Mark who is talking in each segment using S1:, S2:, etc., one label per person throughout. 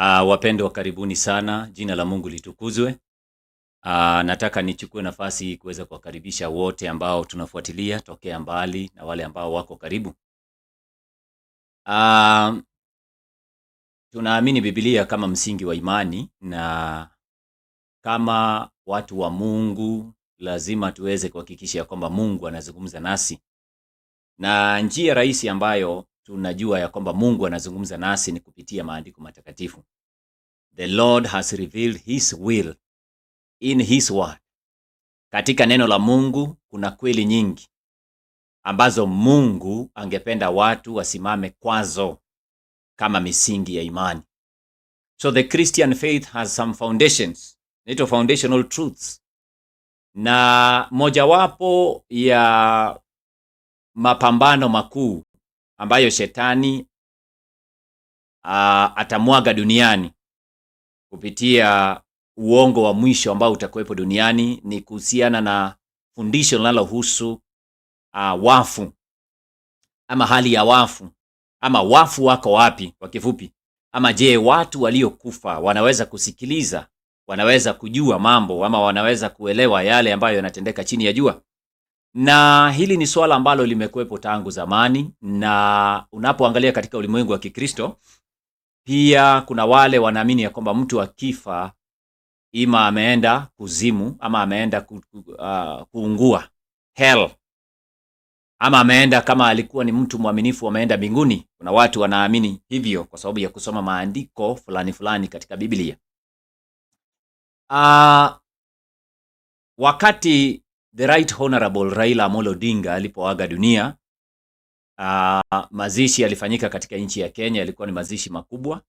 S1: Wapendwa, karibuni sana. Jina la Mungu litukuzwe. Nataka nichukue nafasi hii kuweza kuwakaribisha wote ambao tunafuatilia tokea mbali na wale ambao wako karibu. Tunaamini Biblia kama msingi wa imani, na kama watu wa Mungu lazima tuweze kuhakikisha kwamba Mungu anazungumza nasi, na njia rahisi ambayo tunajua ya kwamba Mungu anazungumza nasi ni kupitia maandiko matakatifu. The Lord has revealed his will in his word. Katika neno la Mungu kuna kweli nyingi ambazo Mungu angependa watu wasimame kwazo kama misingi ya imani. So the Christian faith has some foundations, foundational truths. Na mojawapo ya mapambano makuu ambayo shetani atamwaga duniani kupitia uongo wa mwisho ambao utakuwepo duniani ni kuhusiana na fundisho linalohusu wafu, ama hali ya wafu, ama wafu wako wapi kwa kifupi, ama je, watu waliokufa wanaweza kusikiliza, wanaweza kujua mambo, ama wanaweza kuelewa yale ambayo yanatendeka chini ya jua? Na hili ni swala ambalo limekuwepo tangu zamani, na unapoangalia katika ulimwengu wa Kikristo pia kuna wale wanaamini ya kwamba mtu akifa ima ameenda kuzimu, ama ameenda kuungua hell, ama ameenda, kama alikuwa ni mtu mwaminifu, ameenda mbinguni. Kuna watu wanaamini hivyo kwa sababu ya kusoma maandiko fulani fulani katika Biblia. Wakati the Right Honorable Raila Amolo Odinga alipoaga dunia, mazishi yalifanyika katika nchi ya Kenya. Yalikuwa ni mazishi makubwa.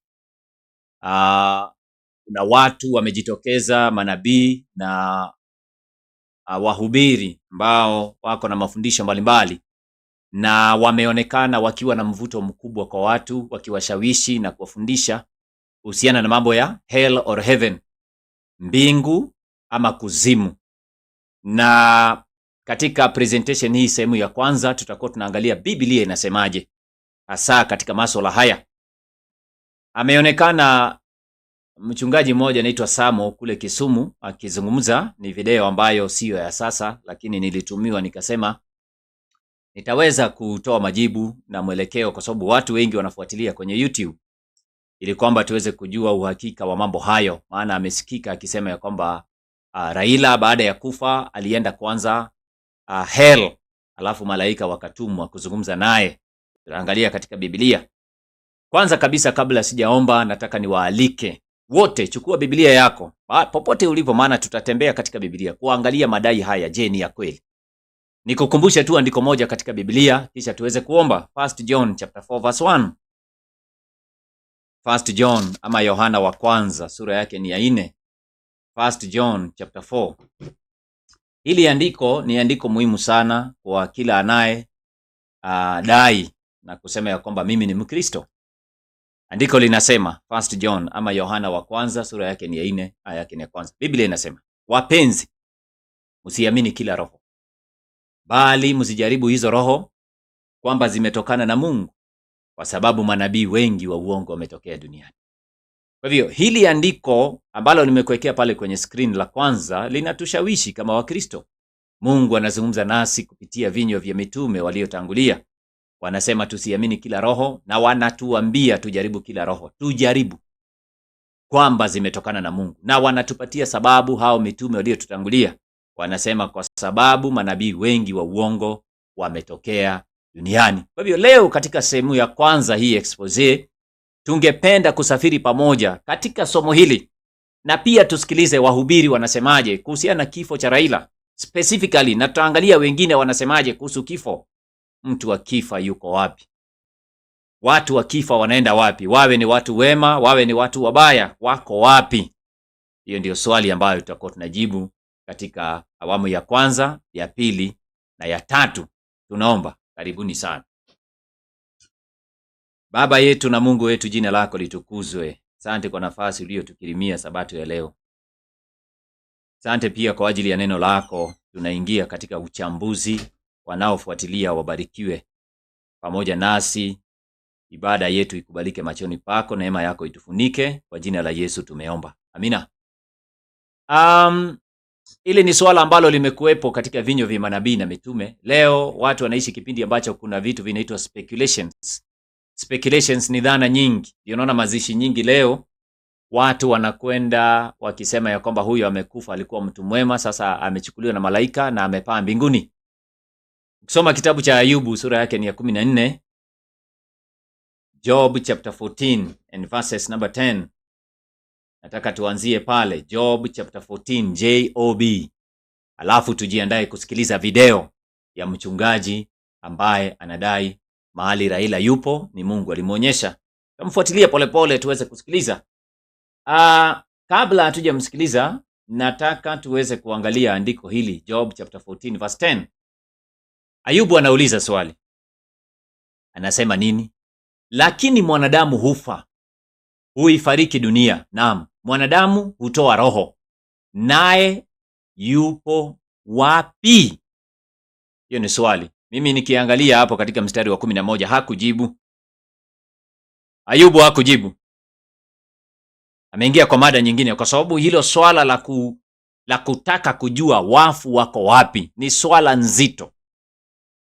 S1: Kuna watu wamejitokeza, manabii na wahubiri ambao wako na mafundisho mbalimbali, na wameonekana wakiwa na mvuto mkubwa kwa watu, wakiwashawishi na kuwafundisha kuhusiana na mambo ya hell or heaven, mbingu ama kuzimu. Na katika presentation hii, sehemu ya kwanza, tutakuwa tunaangalia Biblia inasemaje hasa katika masuala haya. Ameonekana mchungaji mmoja anaitwa Samo kule Kisumu akizungumza. Ni video ambayo siyo ya sasa, lakini nilitumiwa nikasema nitaweza kutoa majibu na mwelekeo, kwa sababu watu wengi wanafuatilia kwenye YouTube, ili kwamba tuweze kujua uhakika wa mambo hayo. Maana amesikika akisema ya kwamba Raila baada ya kufa alienda kwanza hell, alafu malaika wakatumwa kuzungumza naye. Tunaangalia katika Biblia. Kwanza kabisa, kabla sijaomba, nataka niwaalike wote, chukua Biblia yako popote ulipo, maana tutatembea katika Biblia kuangalia madai haya. Je, ni ya kweli? Nikukumbushe tu andiko moja katika Biblia kisha tuweze kuomba. 1 John chapter 4 verse 1. 1 John ama Yohana wa kwanza sura yake ni ya 4. 1 John chapter 4. Hili andiko ni andiko muhimu sana kwa kila anaye dai na kusema ya kwamba mimi ni Mkristo. Andiko linasema 1 John ama Yohana wa kwanza sura yake ni ya 4 aya yake ni ya kwanza. Biblia inasema, wapenzi, msiamini kila roho, bali msijaribu hizo roho kwamba zimetokana na Mungu, kwa sababu manabii wengi wa uongo wametokea duniani. Kwa hivyo hili andiko ambalo nimekuwekea pale kwenye screen la kwanza linatushawishi kama Wakristo. Mungu anazungumza nasi kupitia vinywa vya mitume waliotangulia. Wanasema tusiamini kila roho, na wanatuambia tujaribu kila roho, tujaribu kwamba zimetokana na Mungu. Na wanatupatia sababu hao mitume waliotutangulia. Wanasema kwa sababu manabii wengi wa uongo wametokea duniani. Kwa hivyo leo katika sehemu ya kwanza hii expose, tungependa kusafiri pamoja katika somo hili, na pia tusikilize wahubiri wanasemaje kuhusiana na kifo cha Raila specifically, na tutaangalia wengine wanasemaje kuhusu kifo. Mtu wa kifa yuko wapi? Watu wa kifa wanaenda wapi? Wawe ni watu wema, wawe ni watu wabaya, wako wapi? Hiyo ndio swali ambayo tutakuwa tunajibu katika awamu ya kwanza, ya pili na ya tatu. Tunaomba. Karibuni sana. Baba yetu na Mungu wetu, jina lako litukuzwe. Asante kwa nafasi uliyotukirimia sabato ya leo. Asante pia kwa ajili ya neno lako. Tunaingia katika uchambuzi. Wanaofuatilia wabarikiwe pamoja nasi ibada yetu ikubalike machoni pako, neema yako itufunike, kwa jina la Yesu tumeomba. Amina. Ili ni swala ambalo limekuwepo katika vinywa vya manabii na mitume. Leo watu wanaishi kipindi ambacho kuna vitu vinaitwa speculations. Speculations ni dhana nyingi. Unaona mazishi nyingi leo watu wanakwenda wakisema ya kwamba huyu amekufa, alikuwa mtu mwema, sasa amechukuliwa na malaika na amepaa mbinguni. Ukisoma kitabu cha Ayubu sura yake ni ya 14, Job chapter 14 and verses number 10. Nataka tuanzie pale Job chapter 14 JOB. Alafu tujiandae kusikiliza video ya mchungaji ambaye anadai mahali Raila yupo ni Mungu alimuonyesha. Tumfuatilie polepole tuweze kusikiliza. Kabla hatujamsikiliza, nataka tuweze kuangalia andiko hili Job chapter 14 verse 10. Ayubu anauliza swali. Anasema nini? Lakini mwanadamu hufa, huifariki dunia. Naam, mwanadamu hutoa roho, naye yupo wapi? Hiyo ni swali. Mimi nikiangalia hapo katika mstari wa 11 hakujibu. Ayubu hakujibu. Ameingia kwa mada nyingine, kwa sababu hilo swala la kutaka kujua wafu wako wapi ni swala nzito.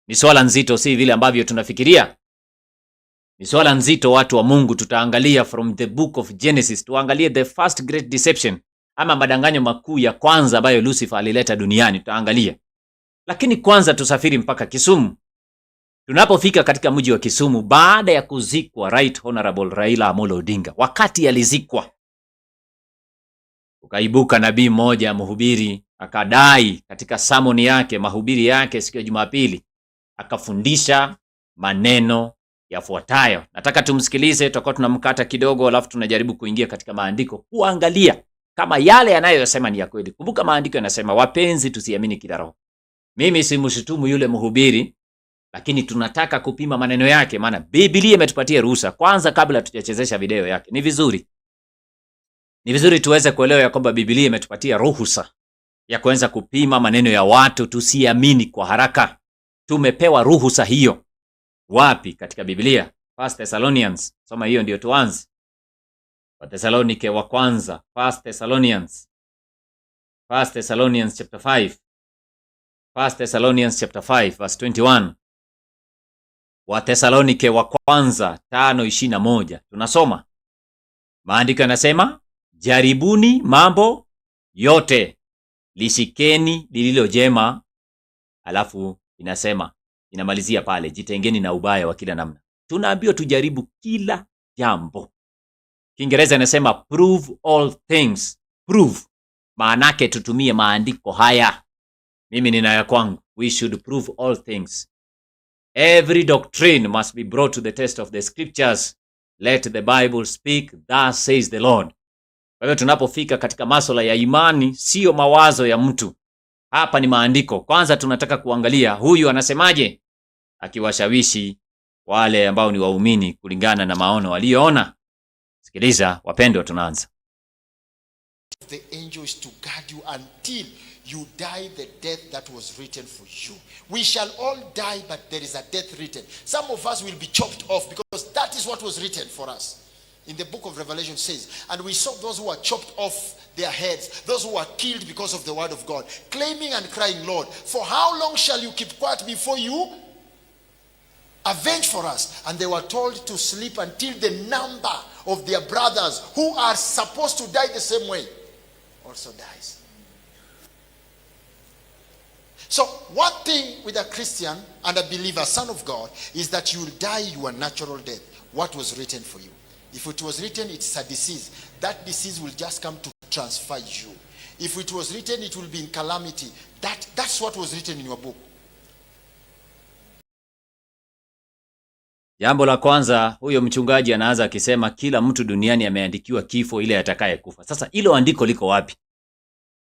S1: Ni swala nzito, si vile ambavyo tunafikiria. Ni swala nzito, watu wa Mungu. Tutaangalia from the book of Genesis, tuangalie the first great deception, ama madanganyo makuu ya kwanza ambayo Lucifer alileta duniani, tutaangalia. Lakini kwanza tusafiri mpaka Kisumu. Tunapofika katika mji wa Kisumu, baada ya kuzikwa Right Honorable Raila Amolo Odinga, wakati alizikwa, ukaibuka nabii mmoja mhubiri, akadai katika sermon yake, mahubiri yake siku ya Jumapili, akafundisha maneno yafuatayo. Nataka tumsikilize, tutakuwa tunamkata kidogo, alafu tunajaribu kuingia katika maandiko kuangalia kama yale yanayosema ni ya kweli. Kumbuka maandiko yanasema, wapenzi, tusiamini kila roho. Mimi simshutumu yule mhubiri, lakini tunataka kupima maneno yake, maana Biblia imetupatia ruhusa. Kwanza kabla tujachezesha video yake, ni vizuri tuweze kuelewa ya kwamba Biblia imetupatia ruhusa ya kuanza kupima maneno ya watu, tusiamini kwa haraka. Tumepewa ruhusa hiyo. Wapi katika Biblia? 1 Thessalonians. Soma hiyo ndio tuanze. Wathesalonike wa kwanza, 1 Thessalonians chapter 5. 1 Thessalonians chapter 5 verse 21. Wathesalonike wa kwanza 5:21. Tunasoma. Maandiko yanasema, jaribuni mambo yote, lishikeni lililo jema. Alafu inamalizia pale, jitengeni na ubaya wa kila namna. Tunaambiwa tujaribu kila jambo. Kiingereza inasema prove all things. Prove maanake tutumie maandiko haya. Mimi nina kwangu, we should prove all things. Every doctrine must be brought to the test of the scriptures. Let the Bible speak, thus says the Lord. Kwa hiyo tunapofika katika masuala ya imani, sio mawazo ya mtu. Hapa ni maandiko. Kwanza tunataka kuangalia huyu anasemaje, akiwashawishi wale ambao ni waumini kulingana na maono walioona. Sikiliza wapendwa, tunaanza.
S2: The angel is to guard you until you die the death that was written for you. We shall all die, but there is a death written. Some of us will be chopped off because that is what was written for us. In the book of Revelation says, and we saw those who were chopped off their heads, those who were killed because of the word of God, claiming and crying, Lord, for how long shall you keep quiet before you avenge for us? And they were told to sleep until the number of their brothers who are supposed to die the same way also dies. So one thing with a Christian and a believer, son of God, is that you will die your natural death, what was written for you. If it was written it's a disease, that disease will just come to transfer you. If it was written it will be in calamity, that's what was written in your book.
S1: Jambo la kwanza, huyo mchungaji anaanza akisema kila mtu duniani ameandikiwa kifo ile atakaye kufa. Sasa hilo andiko liko wapi?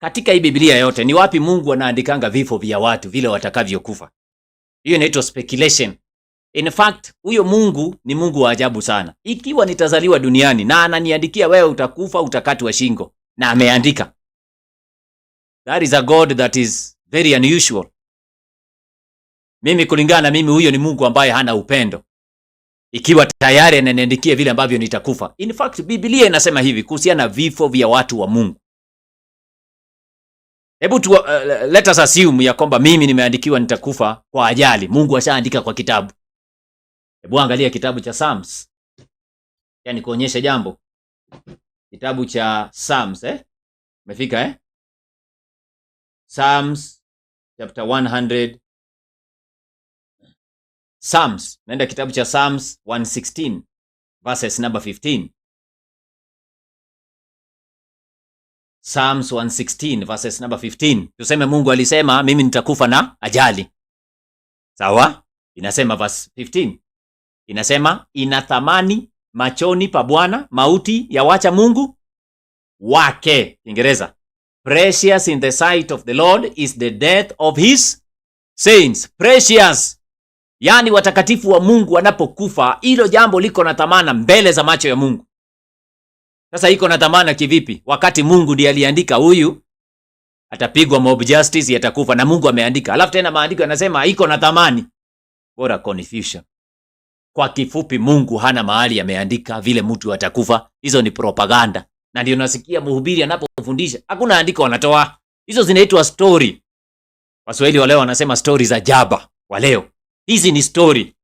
S1: Katika hii Biblia yote ni wapi Mungu anaandikanga vifo vya watu vile watakavyokufa? Hiyo inaitwa speculation. In fact, huyo Mungu ni Mungu wa ajabu sana. Ikiwa nitazaliwa duniani na ananiandikia wewe utakufa, utakatwa shingo, na ameandika. That is a God that is very unusual. Mimi kulingana na mimi, huyo ni Mungu ambaye hana upendo. ikiwa tayari ananiandikia vile ambavyo nitakufa. In fact, Biblia inasema hivi kuhusiana na vifo vya watu wa Mungu. Hebu let us assume ya kwamba mimi nimeandikiwa nitakufa kwa ajali. Mungu ashaandika kwa kitabu. Hebu angalia kitabu cha Psalms. Yaani kuonyesha jambo. Kitabu cha Psalms, umefika Psalms chapter 100. Psalms, naenda kitabu cha Psalms 116 verses number 15. Psalms 116 verses number 15. Tuseme Mungu alisema mimi nitakufa na ajali. Sawa? Inasema verse 15. Inasema ina thamani machoni pa Bwana mauti ya wacha Mungu wake. Kiingereza. Precious in the sight of the Lord is the death of his saints. Precious. Yaani watakatifu wa Mungu wanapokufa, hilo jambo liko na thamana mbele za macho ya Mungu. Sasa iko na thamana kivipi? Wakati Mungu ndiye aliandika huyu atapigwa mob justice, yatakufa, na Mungu ameandika. Alafu tena maandiko yanasema iko na thamani. Bora confusion. Kwa kifupi, Mungu hana mahali ameandika vile mtu atakufa. Hizo ni propaganda. Na ndio nasikia mhubiri anapofundisha hakuna andiko wanatoa. Hizo zinaitwa story. Waswahili wa leo wanasema story za jaba wa leo. Hizi ni story.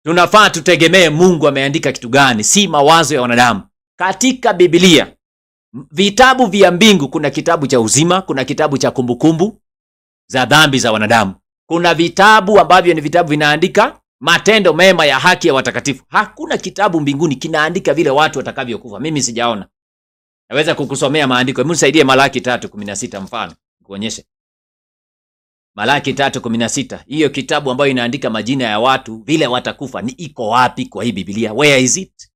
S1: Tunafaa tutegemee Mungu ameandika kitu gani, si mawazo ya wanadamu. Katika Biblia, vitabu vya mbingu, kuna kitabu cha uzima, kuna kitabu cha kumbukumbu za dhambi za wanadamu. Kuna vitabu ambavyo ni vitabu vinaandika matendo mema ya haki ya watakatifu. Hakuna kitabu mbinguni kinaandika vile watu watakavyokufa. Mimi sijaona. Naweza kukusomea maandiko. Hebu nisaidie Malaki 3:16 mfano, kuonyesha. Malaki 3:16. Hiyo kitabu ambayo inaandika majina ya watu vile watakufa ni iko wapi kwa hii Biblia? Where is it?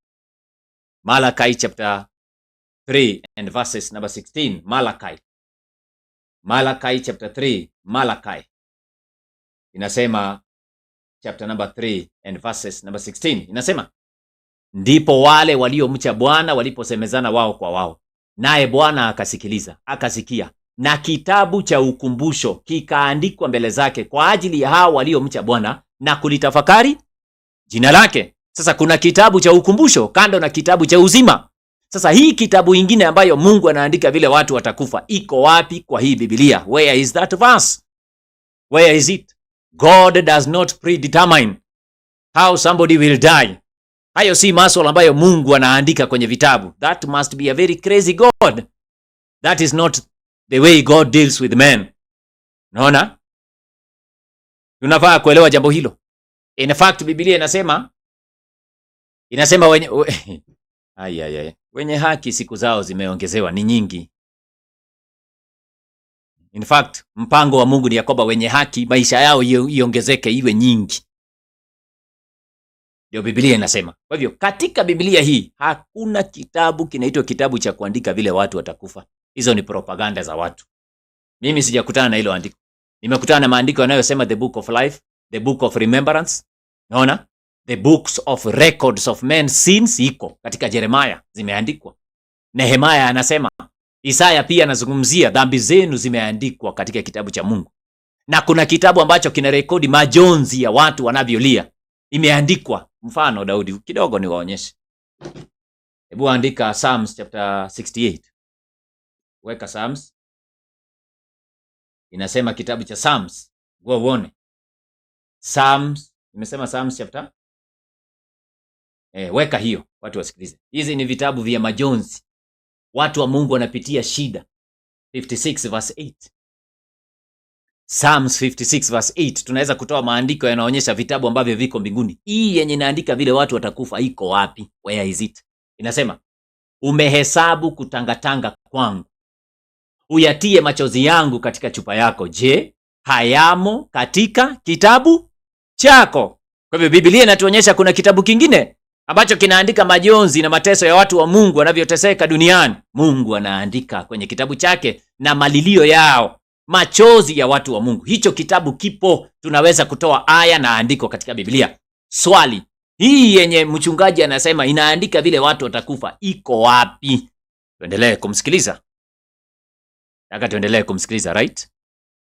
S1: Malachi chapter 3 and verses number 16. Malachi chapter 3, Malachi. Inasema chapter number 3 and verses number 16. Inasema, ndipo wale waliomcha Bwana waliposemezana wao kwa wao, naye Bwana akasikiliza, akasikia, na kitabu cha ukumbusho kikaandikwa mbele zake kwa ajili ya hao waliomcha Bwana na kulitafakari jina lake. Sasa kuna kitabu cha ukumbusho kando na kitabu cha uzima. Sasa hii kitabu ingine ambayo Mungu anaandika vile watu watakufa iko wapi kwa hii Biblia? Where is that verse? Where is it? God does not predetermine how somebody will die. Hayo si masuala ambayo Mungu anaandika kwenye vitabu. That must be a very crazy God. That is not the way God deals with men. Unaona? Tunafaa kuelewa jambo hilo. In fact, Biblia inasema wenye haki siku zao zimeongezewa, ni nyingi. In fact, mpango wa Mungu ni ya kwamba wenye haki maisha yao iongezeke, iwe nyingi. Ndio Biblia inasema. Kwa hivyo katika Biblia hii hakuna kitabu kinaitwa kitabu cha kuandika vile watu watakufa. Hizo ni propaganda za watu. Mimi sijakutana na hilo andiko. Nimekutana na maandiko yanayosema the book of life, the book of remembrance. Unaona? The books of records of men's sins iko katika Yeremia, zimeandikwa. Nehemia anasema, Isaya pia anazungumzia dhambi zenu zimeandikwa katika kitabu cha Mungu. Na kuna kitabu ambacho kina rekodi majonzi ya watu wanavyolia, imeandikwa. Mfano Daudi, kidogo niwaonyeshe. Hebu andika Psalms chapter 68. Weka Psalms. Inasema kitabu cha Psalms. Go uone. Psalms, nimesema Psalms chapter. Weka hiyo, watu wasikilize. Hizi ni vitabu vya majonzi. Watu wa Mungu wanapitia shida. 56 verse 8. Psalms 56 verse 8. Tunaweza kutoa maandiko yanaonyesha vitabu ambavyo viko mbinguni. Hii yenye inaandika vile watu watakufa iko wapi? Where is it? Inasema, umehesabu kutangatanga kwangu, uyatie machozi yangu katika chupa yako. Je, hayamo katika kitabu chako? Kwa hivyo Biblia inatuonyesha kuna kitabu kingine ambacho kinaandika majonzi na mateso ya watu wa Mungu wanavyoteseka duniani. Mungu anaandika kwenye kitabu chake na malilio yao, machozi ya watu wa Mungu. Hicho kitabu kipo, tunaweza kutoa aya na andiko katika Biblia. Swali, hii yenye mchungaji anasema inaandika vile watu watakufa iko wapi? Tuendelee kumsikiliza. Nataka tuendelee kumsikiliza, right?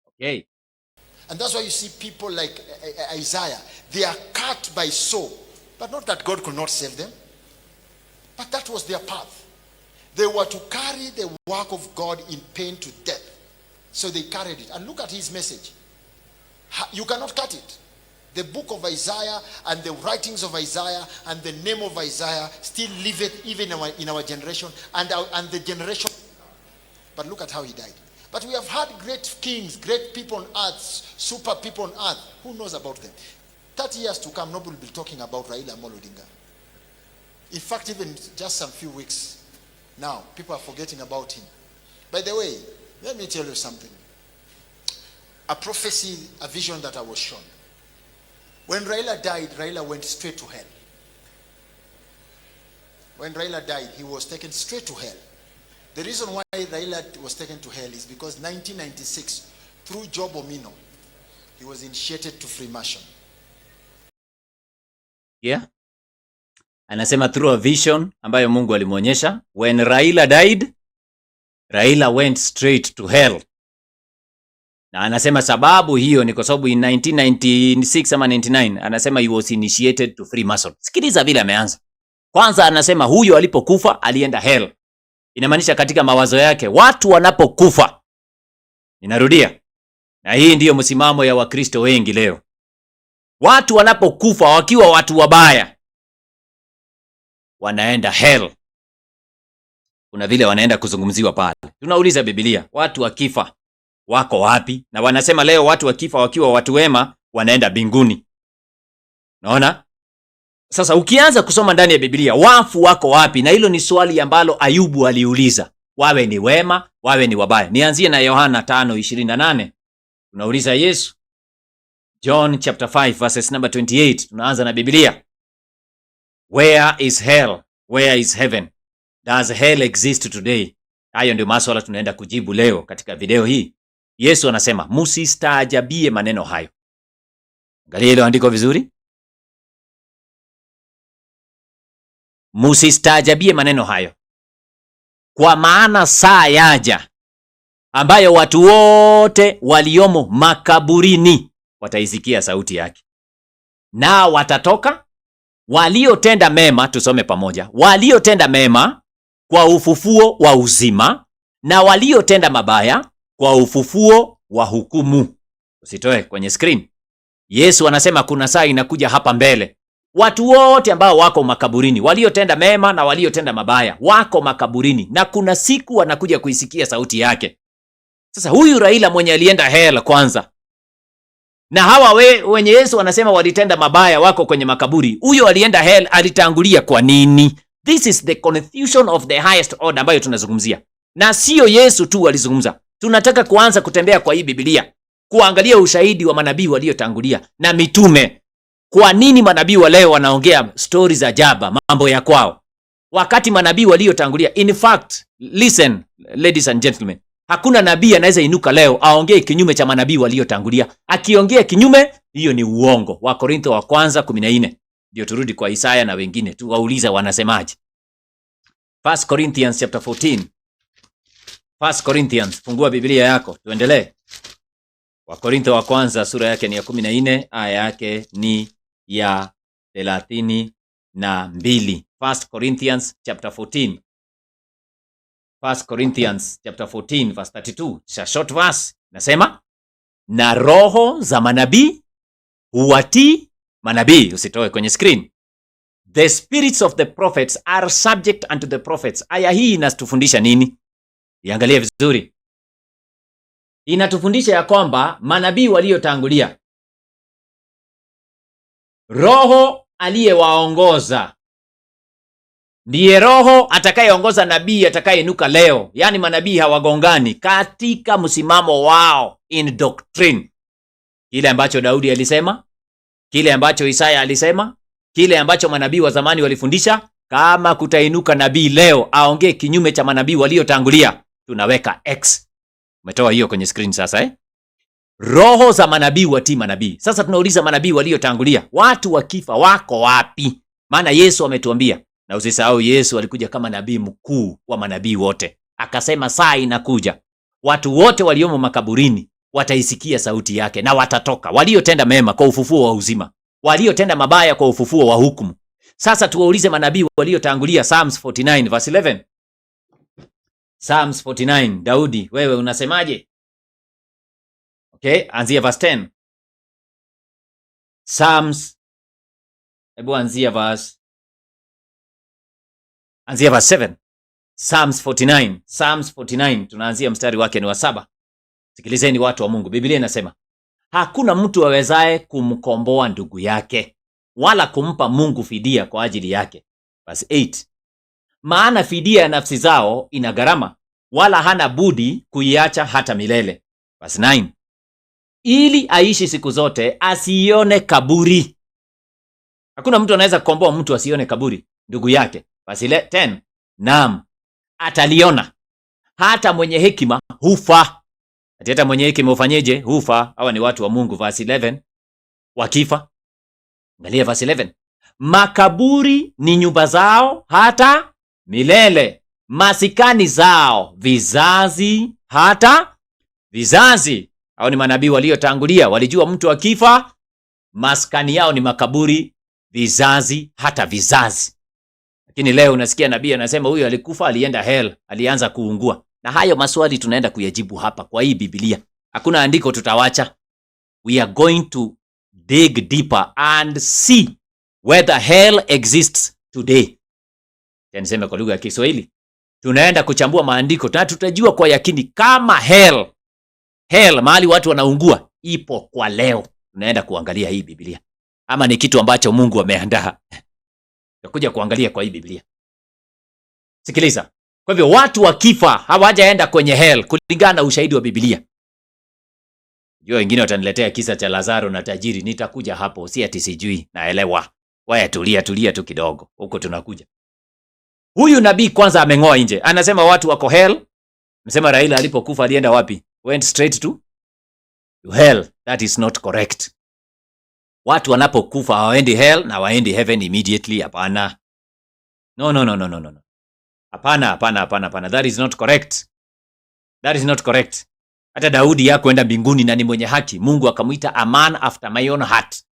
S1: Okay.
S2: And that's why you see people like Isaiah, they are cut by saw. But not that God could not save them, but that was their path. They were to carry the work of God in pain to death. So they carried it. And look at his message. You cannot cut it. The book of Isaiah and the writings of Isaiah and the name of Isaiah still liveth even in our generation and the generation. But look at how he died. But we have had great kings, great people on earth, super people on earth. Who knows about them? 30 years to come, nobody will be talking about Raila Amolo Odinga. In fact, even just some few weeks now, people are forgetting about him. By the way, let me tell you something. A prophecy, a vision that I was shown. When Raila died, Raila went straight to hell. When Raila died, he was taken straight to hell. The reason why Raila was taken to hell is because 1996, through Job Omino, he was initiated to Freemason.
S1: Yeah. Anasema through a vision ambayo Mungu alimuonyesha, when Raila died, Raila went straight to hell. Na anasema sababu hiyo ni kwa sababu in 1996 ama 99 anasema he was initiated to Freemason. Sikiliza vile ameanza. Kwanza anasema huyo alipokufa alienda hell. Inamaanisha katika mawazo yake watu wanapokufa. Ninarudia. Na hii ndiyo msimamo ya Wakristo wengi leo. Watu wanapokufa wakiwa watu wabaya wanaenda hell. Kuna vile wanaenda kuzungumziwa pale. Tunauliza Biblia, watu wakifa wako wapi? Na wanasema leo watu wakifa wakiwa watu wema wanaenda mbinguni. Unaona? Sasa ukianza kusoma ndani ya Biblia, wafu wako wapi? Na hilo ni swali ambalo Ayubu aliuliza. Wawe ni wema, wawe ni wabaya. Nianzie na Yohana 5:28. Tunauliza Yesu. John chapter 5 verses number 28. Tunaanza na Biblia. Where is hell? Where is heaven? Does hell exist today? Hayo ndio maswala tunaenda kujibu leo katika video hii. Yesu anasema, msistaajabie maneno hayo. Angalia hilo andiko vizuri. Msistaajabie maneno hayo. Kwa maana saa yaja ambayo watu wote waliomo makaburini wataisikia sauti yake. Na watatoka waliotenda mema, tusome pamoja. Waliotenda mema kwa ufufuo wa uzima na waliotenda mabaya kwa ufufuo wa hukumu. Usitoe kwenye screen. Yesu anasema kuna saa inakuja hapa mbele. Watu wote ambao wako makaburini, waliotenda mema na waliotenda mabaya, wako makaburini na kuna siku wanakuja kuisikia sauti yake. Sasa huyu Raila mwenye alienda hell kwanza, na hawa wenye Yesu anasema walitenda mabaya wako kwenye makaburi, huyo alienda hell alitangulia kwa nini? This is the confusion of the highest order ambayo tunazungumzia. Na sio Yesu tu alizungumza. Tunataka kuanza kutembea kwa hii Biblia, kuangalia ushahidi wa manabii waliotangulia na mitume. Kwa nini manabii wa leo wanaongea stories za jaba, mambo ya kwao, wakati manabii waliotangulia, in fact, listen ladies and gentlemen, hakuna nabii anaweza inuka leo aongee kinyume cha manabii waliotangulia. Akiongea kinyume, hiyo ni uongo. Wakorintho wa kwanza 14. Ndio turudi kwa Isaya na wengine tu wauliza wanasemaje. 1 Corinthians chapter 14. 1 Corinthians, fungua Biblia yako tuendelee. Wakorintho wa kwanza sura yake ni ya 14, aya yake ni ya 32. 1 Corinthians chapter 14. 1 Corinthians chapter 14 verse 32. It's a short verse. Nasema, na roho za manabii huwatii manabii. Usitoe kwenye screen. The spirits of the prophets are subject unto the prophets. Aya hii inatufundisha nini? Iangalie vizuri. Inatufundisha ya kwamba manabii waliotangulia, roho aliyewaongoza ndiye roho atakayeongoza nabii atakayeinuka leo. Yaani manabii hawagongani katika msimamo wao in doctrine. Kile ambacho Daudi alisema, kile ambacho Isaya alisema, kile ambacho manabii wa zamani walifundisha, kama kutainuka nabii leo aongee kinyume cha manabii waliotangulia, tunaweka X. Umetoa hiyo kwenye screen sasa Roho za manabii watii manabii. Sasa tunauliza manabii waliotangulia, watu wakifa wako wapi? Maana Yesu ametuambia, na usisahau Yesu alikuja kama nabii mkuu wa manabii wote. Akasema saa inakuja watu wote waliomo makaburini wataisikia sauti yake na watatoka, waliotenda mema kwa ufufuo wa uzima, waliotenda mabaya kwa ufufuo wa hukumu. Sasa tuwaulize manabii waliotangulia. Psalms 49 verse 11. Psalms 49, Daudi, wewe unasemaje? Okay, anzia verse 10. Psalms, hebu anzia verse 7. Psalms 49. Psalms 49 tunaanzia mstari wake ni wa 7. Sikilizeni watu wa Mungu. Biblia inasema, hakuna mtu awezaye kumkomboa ndugu yake, wala kumpa Mungu fidia kwa ajili yake. Verse 8. Maana fidia ya nafsi zao ina gharama, wala hana budi kuiacha hata milele. Verse 9. Ili aishi siku zote, asione kaburi. Hakuna mtu anaweza kukomboa mtu asione kaburi ndugu yake. Verse 10. Naam, ataliona. Hata mwenye hekima hufa. Hata mwenye hekima ufanyeje? Hufa. Hawa ni watu wa Mungu. Verse 11. Wakifa. Angalia verse 11. Makaburi ni nyumba zao hata milele, masikani zao vizazi hata vizazi. Hao ni manabii waliotangulia, walijua mtu akifa maskani yao ni makaburi, vizazi hata vizazi. Lakini leo unasikia nabii anasema huyu alikufa, alienda hell, alianza kuungua. Na hayo maswali tunaenda kuyajibu hapa kwa hii Biblia. Hakuna andiko tutawacha. We are going to dig deeper and see whether hell exists today. Niseme kwa lugha ya Kiswahili, tunaenda kuchambua maandiko na tutajua kwa yakini kama hell mahali watu wanaungua ipo kwa leo. Tunaenda kuangalia hii Biblia ama ni kitu ambacho Mungu ameandaa. Tutakuja kuangalia kwa hii Biblia. Sikiliza. Kwa hivyo watu wakifa hawajaenda kwenye hell kulingana na ushahidi wa Biblia. Jua wengine wataniletea kisa cha Lazaro na tajiri, nitakuja hapo, si ati sijui, naelewa. Waya tulia tu kidogo. Huko tunakuja. Huyu nabii kwanza ameng'oa nje. Anasema watu wako hell. Msema Raila alipokufa alienda wapi? Went straight to hell. That is not correct. Watu wanapokufa hawaendi hell na waendi heaven immediately. Hapana. No. Hapana. That is not correct. Hata Daudi hakuenda mbinguni na ni mwenye haki. Mungu akamuita a man after my own heart.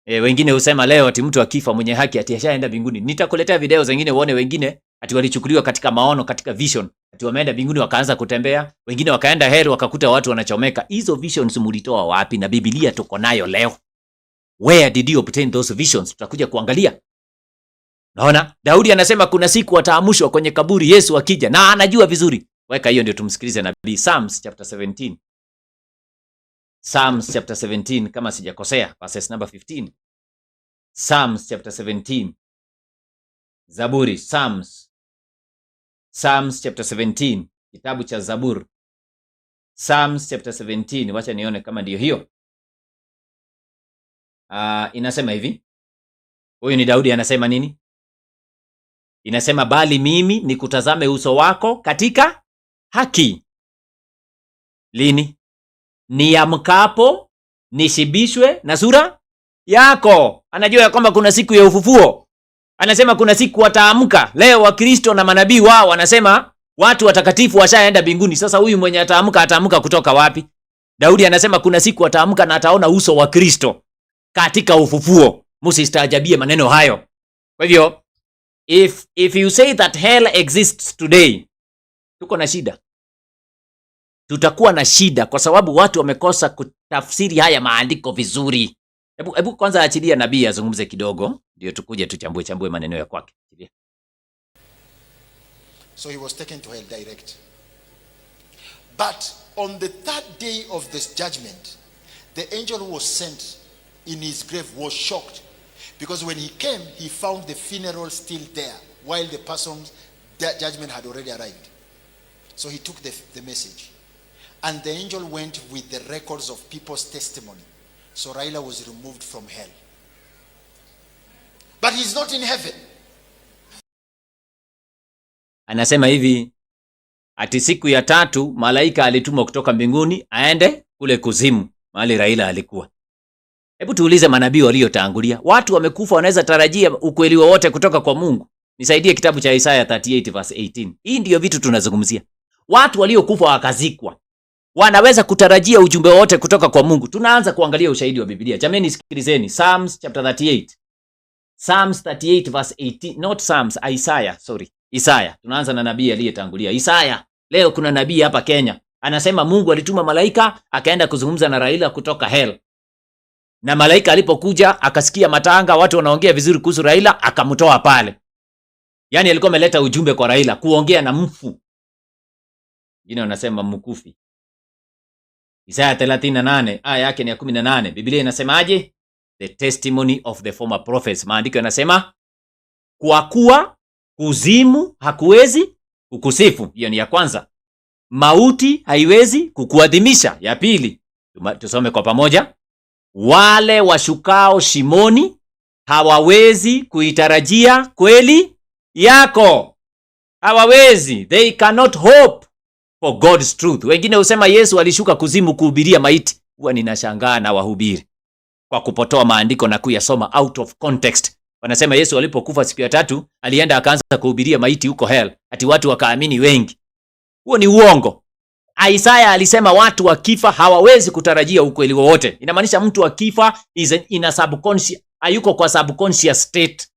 S1: Wengine husema leo ati mtu akifa mwenye haki ati ashaenda mbinguni. Nitakuletea video zingine uone wengine ati walichukuliwa katika maono, katika vision, ati wameenda mbinguni wakaanza kutembea, wengine wakaenda heri wakakuta watu wanachomeka. Hizo visions mulitoa wapi? Na Biblia tuko nayo leo. Where did you obtain those visions? Tutakuja kuangalia. Naona Daudi anasema kuna siku wataamushwa kwenye kaburi Yesu akija, na anajua vizuri. Weka hiyo ndio tumsikilize nabii. Psalms chapter 17. Psalms chapter 17 kama sijakosea, verses number 15. Psalms chapter 17. Zaburi, Psalms chapter 17, kitabu cha Zaburi. Psalms chapter 17, wacha nione kama ndio hiyo. Inasema hivi. Huyu ni Daudi anasema nini? Inasema bali mimi nikutazame uso wako katika haki. Lini? Niamkapo nishibishwe na sura yako. Anajua ya kwamba kuna siku ya ufufuo. Anasema kuna siku wataamka. Leo Wakristo na manabii wao wanasema watu watakatifu washaenda mbinguni. Sasa huyu mwenye ataamka kutoka wapi? Daudi anasema kuna siku wataamka na ataona uso wa Kristo katika ufufuo. Msistaajabie maneno hayo. Kwa hivyo if you say that hell exists today, tuko na shida. Tutakuwa na shida kwa sababu watu wamekosa kutafsiri haya maandiko vizuri. Hebu kwanza achilia nabii azungumze kidogo, ndio tukuje tuchambue maneno ya kwake.
S2: So he was taken to hell direct. But on the third day of this judgment, the angel who was sent in his grave was shocked, because when he came, he found the funeral still there, while the person's judgment had already arrived. So he took the message. And the angel went with the records of people's testimony. So Raila was removed from hell. But he's not in heaven.
S1: Anasema hivi, ati siku ya tatu malaika alitumwa kutoka mbinguni aende kule kuzimu mahali Raila alikuwa. Hebu tuulize manabii waliotangulia. Watu wamekufa wanaweza tarajia ukweli wowote kutoka kwa Mungu? Nisaidie kitabu cha Isaiah 38 verse 18. Hii ndiyo vitu tunazungumzia. Watu waliokufa wakazikwa. wanaweza kutarajia ujumbe wote kutoka kwa Mungu. Tunaanza kuangalia ushahidi wa Biblia. Jameni, sikilizeni. Psalms chapter 38. Psalms 38 verse 18. Not Psalms, Isaiah, sorry. Isaiah. Tunaanza na nabii aliyetangulia. Isaiah. Leo kuna nabii hapa Kenya. Anasema Mungu alituma malaika akaenda kuzungumza na Raila kutoka hell. Na malaika alipokuja akasikia matanga, watu wanaongea vizuri kuhusu Raila, akamtoa pale. Yaani alikuwa ameleta ujumbe kwa Raila kuongea na mfu. Wengine wanasema mkufi. Isaya 38 aya yake ni ya 18. Biblia inasemaje? The testimony of the former prophets. Maandiko yanasema kwa kuwa kuzimu hakuwezi kukusifu. Hiyo ni ya kwanza. Mauti haiwezi kukuadhimisha. Ya pili. Tusome kwa pamoja. Wale washukao shimoni hawawezi kuitarajia kweli yako. Hawawezi. They cannot hope for God's truth. Wengine husema Yesu alishuka kuzimu kuhubiria maiti. Huwa ninashangaa na wahubiri kwa kupotoa maandiko na kuyasoma out of context. Wanasema Yesu alipokufa siku ya tatu alienda akaanza kuhubiria maiti huko hell, ati watu wakaamini wengi. Huo ni uongo. Isaya alisema watu wakifa hawawezi kutarajia ukweli wowote. Inamaanisha mtu akifa in a subconscious, hayuko kwa subconscious state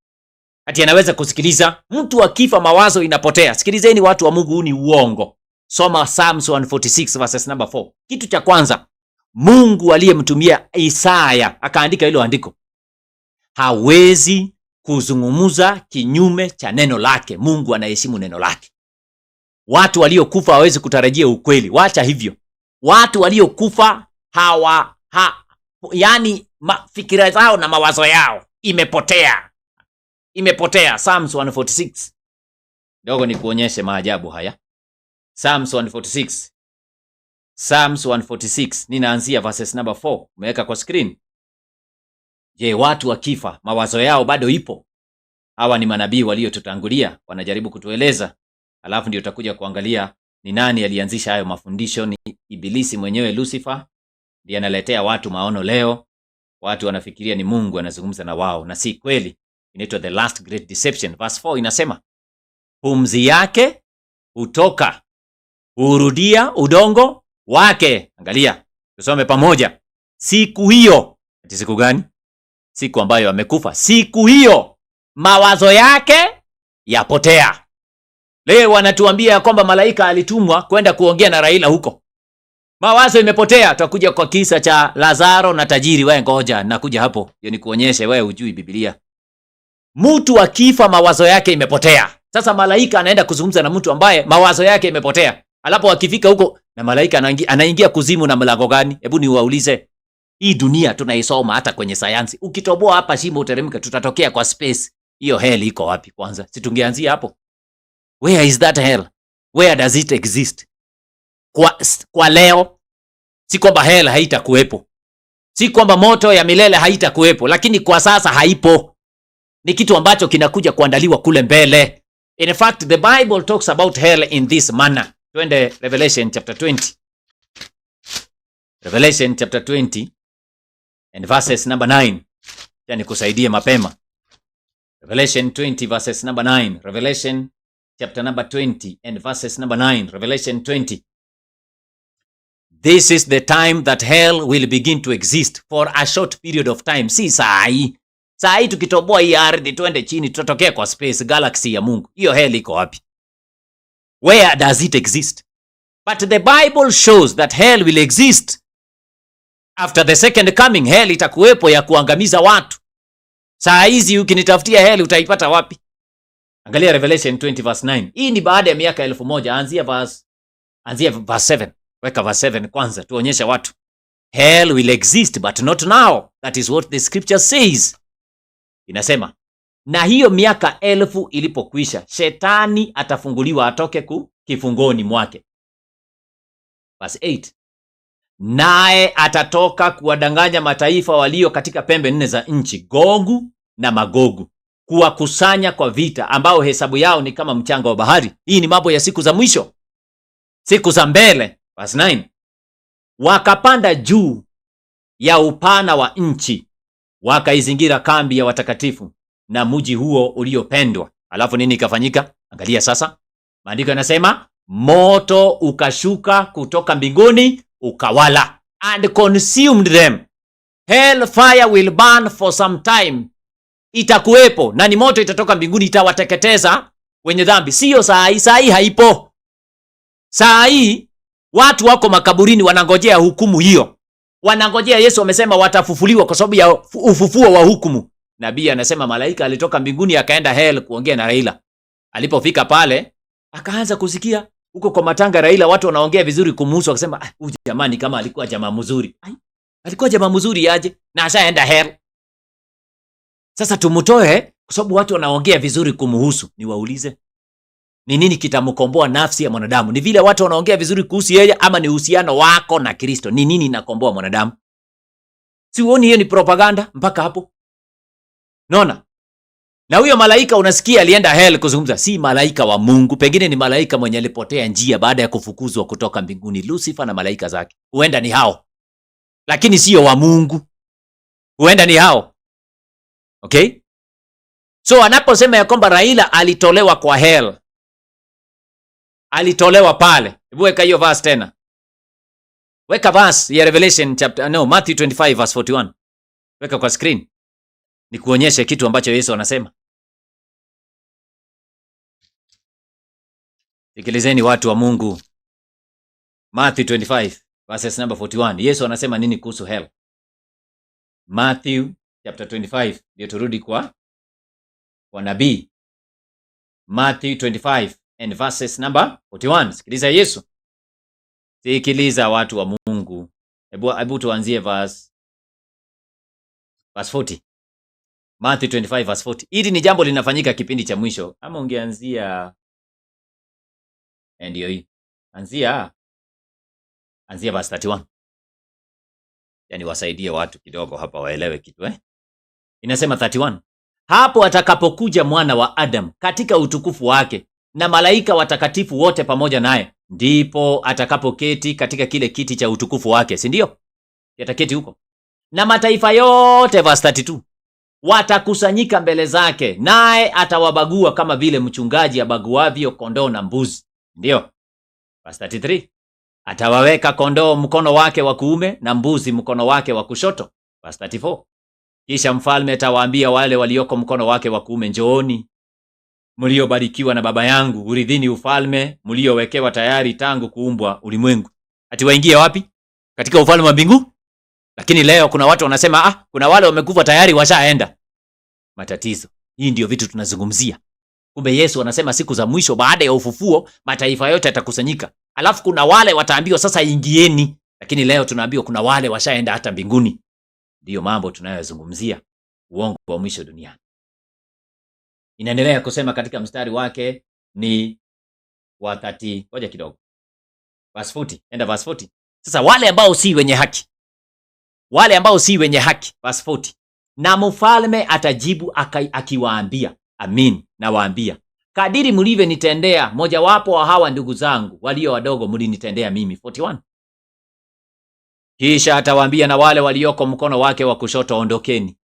S1: ati anaweza kusikiliza. Mtu akifa mawazo inapotea. Sikilizeni watu wa Mungu, huu ni uongo. Soma Psalms 146 verses number 4. Kitu cha kwanza, Mungu aliyemtumia Isaya akaandika hilo andiko hawezi kuzungumza kinyume cha neno lake. Mungu anaheshimu neno lake. Watu waliokufa hawezi kutarajia ukweli. Wacha hivyo. Watu waliokufa yani fikira zao na mawazo yao imepotea. Imepotea. Psalms 146. Dogo ni kuonyeshe maajabu haya. Psalms 146. Psalms 146. Ninaanzia verses number 4. Umeweka kwa screen. Je, watu wakifa mawazo yao bado ipo? Hawa ni manabii waliotutangulia, wanajaribu kutueleza. Alafu ndio utakuja kuangalia ni nani alianzisha hayo mafundisho. Ni Ibilisi mwenyewe, Lucifer, ndiye analetea watu maono leo. Watu wanafikiria ni Mungu anazungumza na wao, na si kweli. Inaitwa the last great deception. Verse 4 inasema, pumzi yake hutoka, hurudia udongo wake. Angalia, tusome pamoja. Siku hiyo, ati siku gani? Siku ambayo amekufa. Siku hiyo mawazo yake yapotea. Leo wanatuambia kwamba malaika alitumwa kwenda kuongea na Raila huko. Mawazo imepotea. Tutakuja kwa kisa cha Lazaro na tajiri. Wewe ngoja, nakuja hapo. Hiyo ni kuonyeshe wewe hujui Biblia. Mtu akifa mawazo yake imepotea. Sasa malaika anaenda kuzungumza na mtu ambaye mawazo yake imepotea. Alafu akifika huko na malaika anaingia kuzimu na mlango gani? Hebu niwaulize. Hii dunia tunaisoma hata kwenye sayansi. Ukitoboa hapa shimo uteremka, tutatokea kwa space. Hiyo hell iko wapi kwanza? Si tungeanzia hapo. Where is that hell? Where does it exist? Kwa leo, si kwamba hell haitakuwepo. Si kwamba moto ya milele haitakuwepo, lakini kwa sasa haipo. Ni kitu ambacho kinakuja kuandaliwa kule mbele. In fact, the Bible talks about hell in this manner. Twende Revelation chapter 20. Revelation chapter 20 and verses number 9. Yani kusaidie mapema. Revelation 20 verses number 9. Revelation chapter number 20 and verses number 9. Revelation 20. This is the time that hell will begin to exist for a short period of time. Si sahi. Sahi tukitoboa hii ardhi twende chini tutatokea kwa space, galaxy ya Mungu. Hiyo hell iko wapi? Where does it exist? But the Bible shows that hell will exist. After the second coming, hell itakuwepo ya kuangamiza watu. Saa hizi ukinitafutia hell utaipata wapi? Angalia Revelation 20 verse 9. Hii ni baada ya miaka 1000. Anzia verse 7. Weka verse 7 kwanza tuonyeshe watu. Hell will exist but not now. That is what the scripture says. Inasema, na hiyo miaka 1000 ilipokwisha, shetani atafunguliwa atoke kifungoni mwake. Verse 8. Naye atatoka kuwadanganya mataifa walio katika pembe 4 za nchi, Gogu na Magogu, kuwakusanya kwa vita, ambao hesabu yao ni kama mchanga wa bahari. Hii ni mambo ya siku za mwisho, siku za mbele. Verse 9. Wakapanda juu ya upana wa nchi, wakaizingira kambi ya watakatifu na mji huo uliopendwa. Alafu nini ikafanyika? Angalia sasa. Maandiko yanasema moto ukashuka kutoka mbinguni ukawala and consumed them. Hell fire will burn for some time. Itakuwepo na ni moto itatoka mbinguni itawateketeza wenye dhambi. Sio saa hii haipo. Saa hii watu wako makaburini wanangojea hukumu hiyo. Wanangojea, Yesu amesema watafufuliwa kwa sababu ya ufufuo wa hukumu. Nabii anasema malaika alitoka mbinguni akaenda hell kuongea na Raila. Alipofika pale akaanza kusikia huko kwa matanga Raila watu wanaongea vizuri kumhusu, akasema huyu jamani kama alikuwa jamaa mzuri. Alikuwa jamaa mzuri aje na ashaenda hell. Sasa tumutoe kwa sababu watu wanaongea vizuri kumhusu. Niwaulize, ni nini kitamkomboa nafsi ya mwanadamu? Ni vile watu wanaongea vizuri kuhusu yeye ama ni uhusiano wako na Kristo? Ni nini inakomboa mwanadamu? Si uoni hiyo ni propaganda mpaka hapo? Naona. Na huyo malaika unasikia alienda hell kuzungumza, si malaika wa Mungu, pengine ni malaika mwenye alipotea njia baada ya kufukuzwa kutoka mbinguni. Lucifer na malaika zake. Huenda ni hao. Lakini sio wa Mungu. Huenda ni hao. Okay? So anaposema ya kwamba Raila alitolewa kwa hell, alitolewa pale. Hebu weka hiyo verse tena. Weka verse ya Revelation Matthew 25 verse 41. Weka kwa screen. Ni kuonyeshe kitu ambacho Yesu anasema. Sikilizeni watu wa Mungu. Matthew 25 verses number 41. Yesu anasema nini kuhusu hell? Matthew chapter 25. Ndio turudi kwa nabii. Matthew 25 and verses number 41. Sikiliza Yesu. Sikiliza watu wa Mungu. Hebu tuanzie verse 40. Matthew 25 verse 40. Hili ni jambo linafanyika kipindi cha mwisho. Ama ungeanzia ndio hii. Anzia verse 31. Yaani wasaidie watu kidogo hapa waelewe kitu Inasema 31. Hapo atakapokuja mwana wa Adam katika utukufu wake na malaika watakatifu wote pamoja naye, ndipo atakapoketi katika kile kiti cha utukufu wake, si ndio? Yataketi huko. Na mataifa yote, verse 32, watakusanyika mbele zake, naye atawabagua kama vile mchungaji abaguavyo kondoo na mbuzi. Ndio. Verse 33, atawaweka kondoo mkono wake wa kuume na mbuzi mkono wake wa kushoto. Verse 34, kisha mfalme atawaambia wale walioko mkono wake wa kuume, njooni mliobarikiwa na Baba yangu, uridhini ufalme mliowekewa tayari tangu kuumbwa ulimwengu. Ati waingie wapi? Katika ufalme wa mbingu? Lakini leo kuna watu wanasema kuna wale wamekufa tayari washaenda. Matatizo. Hii ndio vitu tunazungumzia. Kumbe Yesu anasema siku za mwisho baada ya ufufuo mataifa yote yatakusanyika. Alafu kuna wale wataambiwa sasa ingieni. Lakini leo tunaambiwa kuna wale washaenda hata mbinguni. Ndio mambo tunayozungumzia. Uongo wa mwisho duniani. Inaendelea kusema katika mstari wake ni wa 30. Ngoja kidogo. Verse 40. Enda verse 40. Sasa wale ambao si wenye haki. Wale ambao si wenye haki. Verse 40. Na mfalme atajibu akiwaambia, amin, nawaambia, kadiri mlivyonitendea mojawapo wa hawa ndugu zangu walio wadogo mlinitendea mimi. 41. Kisha atawaambia na wale walioko mkono wake wa kushoto, ondokeni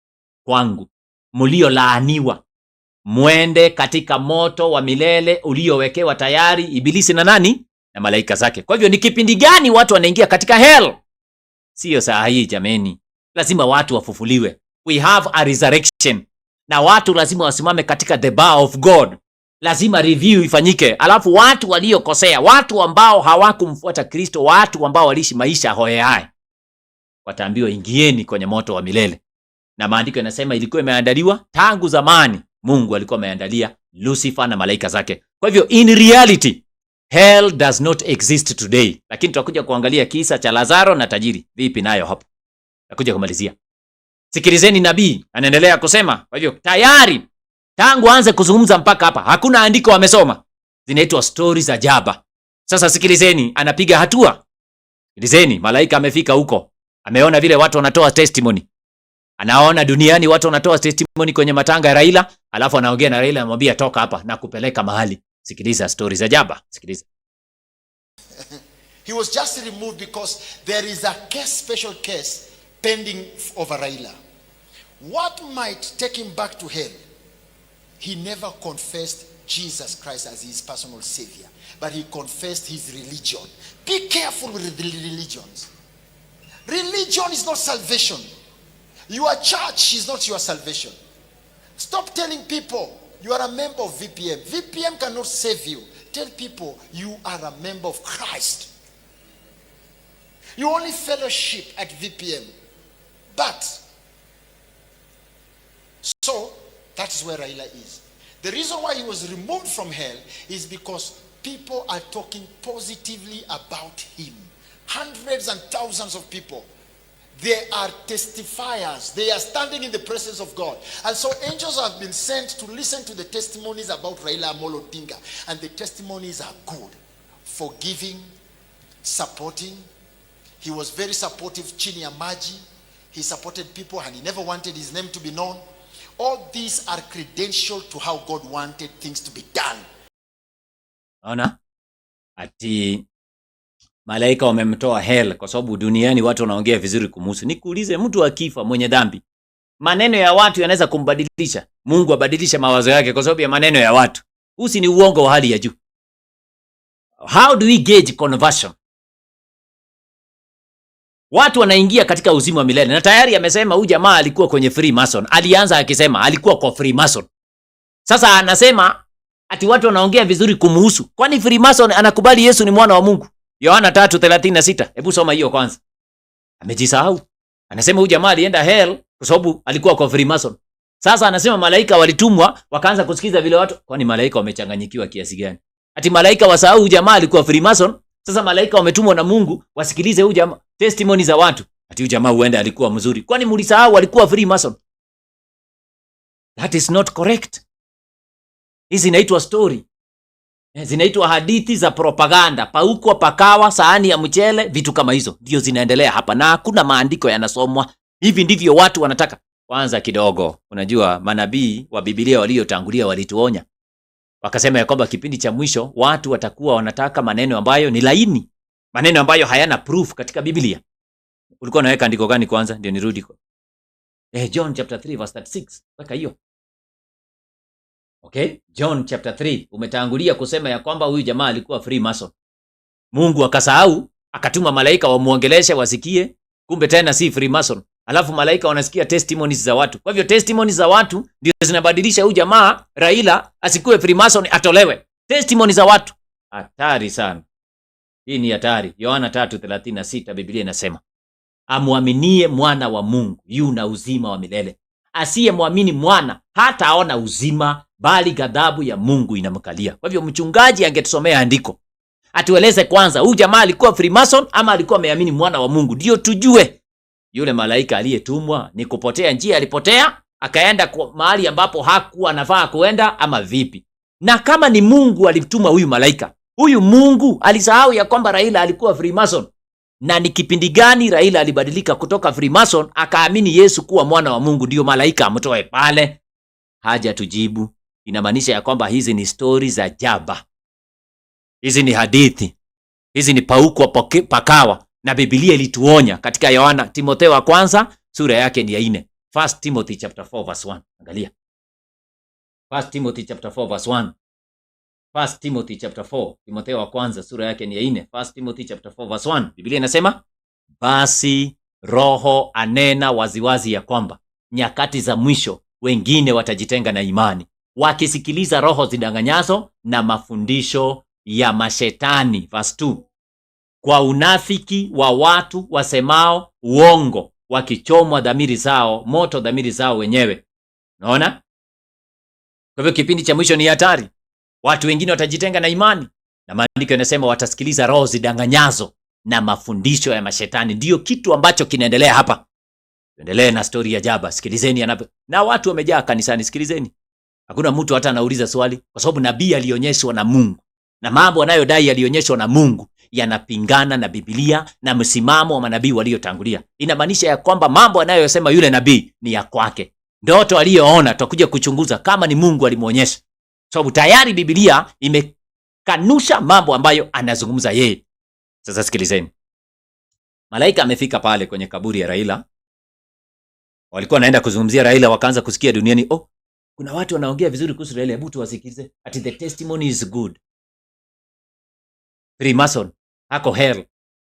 S1: kwangu mliolaaniwa, mwende katika moto wa milele uliowekewa tayari Ibilisi na nani? Na malaika zake. Kwa hivyo ni kipindi gani watu wanaingia katika hell? Sio saa hii jameni. Lazima watu wafufuliwe. We have a resurrection. Na watu lazima wasimame katika the bar of God. Lazima review ifanyike. Alafu watu waliokosea, watu ambao hawakumfuata Kristo, watu ambao waliishi maisha hohehae, wataambiwa ingieni kwenye moto wa milele. Na maandiko yanasema ilikuwa imeandaliwa tangu zamani. Mungu alikuwa ameandalia Lucifer na malaika zake. Kwa hivyo in reality hell does not exist today. Lakini tutakuja kuangalia kisa cha Lazaro na tajiri. Vipi nayo hapo? Tutakuja kumalizia. Sikilizeni nabii anaendelea kusema. Kwa hivyo tayari tangu aanze kuzungumza mpaka hapa hakuna andiko amesoma. Zinaitwa stories za jaba. Sasa sikilizeni, anapiga hatua. Sikilizeni, malaika amefika huko. Ameona vile watu wanatoa testimony. Anaona duniani watu wanatoa testimony kwenye matanga ya Raila, alafu anaongea na Raila, anamwambia toka hapa na kupeleka mahali. Sikiliza stories za jaba. Sikiliza.
S2: He was just removed because there is a case, special case pending over Raila. What might take him back to hell he never confessed Jesus Christ as his personal savior, but he confessed his religion. Be careful with the religions. Religion is not salvation. Your church is not your salvation. Stop telling people you are a member of VPM. VPM cannot save you. Tell people you are a member of Christ. You only fellowship at VPM. But, so, that is where Raila is. The reason why he was removed from hell is because people are talking positively about him. Hundreds and thousands of people. They are testifiers. They are standing in the presence of God. And so angels have been sent to listen to the testimonies about Raila Amolo Odinga. And the testimonies are good. Forgiving, supporting. He was very supportive, Chini Amaji. He supported people and he never wanted his name to be known. All these are credential to how God wanted things to be done.
S1: Ona? Ati malaika wamemtoa hell kwa sababu duniani watu wanaongea vizuri kumhusu. Nikuulize, mtu akifa mwenye dhambi, maneno ya watu yanaweza kumbadilisha? Mungu abadilisha mawazo yake kwa sababu ya maneno ya watu? Usi ni uongo wa hali ya juu. How do we gauge conversion? Watu wanaingia katika uzima wa milele. Na tayari amesema huyu jamaa alikuwa kwenye Freemason. Alianza akisema alikuwa kwa Freemason. Sasa anasema ati watu wanaongea vizuri kumhusu. Kwani Freemason anakubali Yesu ni mwana wa Mungu? Yohana 3:36. Hebu soma hiyo kwanza. Amejisahau. Anasema huyu jamaa alienda hell kwa sababu alikuwa kwa Freemason. Sasa anasema malaika walitumwa wakaanza kusikiza vile watu. Kwani malaika wamechanganyikiwa kiasi gani? Ati malaika wasahau huyu jamaa alikuwa Freemason. Sasa malaika wametumwa na Mungu wasikilize huyu jamaa testimony za watu. Ati huyu jamaa huenda alikuwa mzuri. Kwani mlisahau alikuwa Freemason? That is not correct. Hizi zinaitwa story. Zinaitwa hadithi za propaganda. Pauko pakawa, sahani ya mchele, vitu kama hizo. Ndio zinaendelea hapa na hakuna maandiko yanasomwa. Hivi ndivyo watu wanataka. Kwanza kidogo, unajua manabii wa Biblia waliotangulia walituonya. Wakasema ya kwamba kipindi cha mwisho watu watakuwa wanataka maneno ambayo ni laini. Maneno ambayo hayana proof katika Biblia. Ulikuwa unaweka andiko gani kwanza? Ndio nirudi kwa. John chapter 3 verse 36. Weka hiyo. Okay? John chapter 3 umetangulia kusema ya kwamba huyu jamaa alikuwa Freemason. Mungu akasahau, akatuma malaika wamuongeleshe wasikie, kumbe tena si Freemason. Alafu malaika wanasikia testimonies za watu. Kwa hivyo testimonies za watu ndio zinabadilisha huyu jamaa Raila asikuwe Freemason, atolewe. Testimonies za watu. Hatari sana. Hii ni hatari. Yohana 3:36 Biblia inasema, amwaminie mwana wa Mungu yuna uzima wa milele. Asiyemwamini mwana hataona uzima, bali ghadhabu ya Mungu inamkalia. Kwa hivyo mchungaji angetusomea andiko. Atueleze kwanza huyu jamaa alikuwa Freemason ama alikuwa ameamini mwana wa Mungu, ndio tujue yule malaika aliyetumwa ni kupotea njia alipotea, akaenda kwa mahali ambapo hakuwa anafaa kuenda ama vipi. Na kama ni Mungu alimtuma huyu malaika, huyu Mungu alisahau ya kwamba Raila alikuwa Freemason. Na ni kipindi gani Raila alibadilika kutoka Freemason akaamini Yesu kuwa mwana wa Mungu ndio malaika amtoe pale? Haja tujibu. Inamaanisha ya kwamba hizi ni stories za jaba. Hizi ni hadithi. Hizi ni pauko pakawa. Na Biblia ilituonya katika Yohana, Timotheo wa kwanza sura yake ni ya 4. 1 Timothy chapter 4 verse 1. Angalia. 1 Timothy chapter 4 verse 1. 1 Timothy chapter 4. Timotheo wa kwanza sura yake ni ya 4. 1 Timothy chapter 4 verse 1. Biblia inasema, basi Roho anena waziwazi ya kwamba nyakati za mwisho wengine watajitenga na imani, wakisikiliza roho zidanganyazo na mafundisho ya mashetani. Verse 2. Kwa unafiki wa watu wasemao uongo, wakichomwa dhamiri zao moto, dhamiri zao wenyewe. Unaona? Kwa hivyo kipindi cha mwisho ni hatari. Watu wengine watajitenga na imani, na maandiko yanasema watasikiliza roho zidanganyazo na mafundisho ya mashetani. Ndio kitu ambacho kinaendelea hapa. Tuendelee na story ya jaba. Sikilizeni na watu wamejaa kanisani, sikilizeni. Hakuna mtu hata anauliza swali kwa sababu nabii alionyeshwa na Mungu. Na mambo anayodai yalionyeshwa na Mungu yanapingana na Biblia na msimamo wa manabii waliotangulia. Inamaanisha ya kwamba mambo anayosema yule nabii ni ya kwake. Ndoto aliyoona tutakuja kuchunguza kama ni Mungu alimuonyesha. Sababu tayari Biblia imekanusha mambo ambayo anazungumza yeye. Sasa sikilizeni. Malaika amefika pale kwenye kaburi ya Raila. Walikuwa wanaenda kuzungumzia Raila, wakaanza kusikia duniani, Kuna watu wanaongea vizuri kuhusu Raila, hebu tuwasikilize. Ati the testimony is good. Freemason hako hell,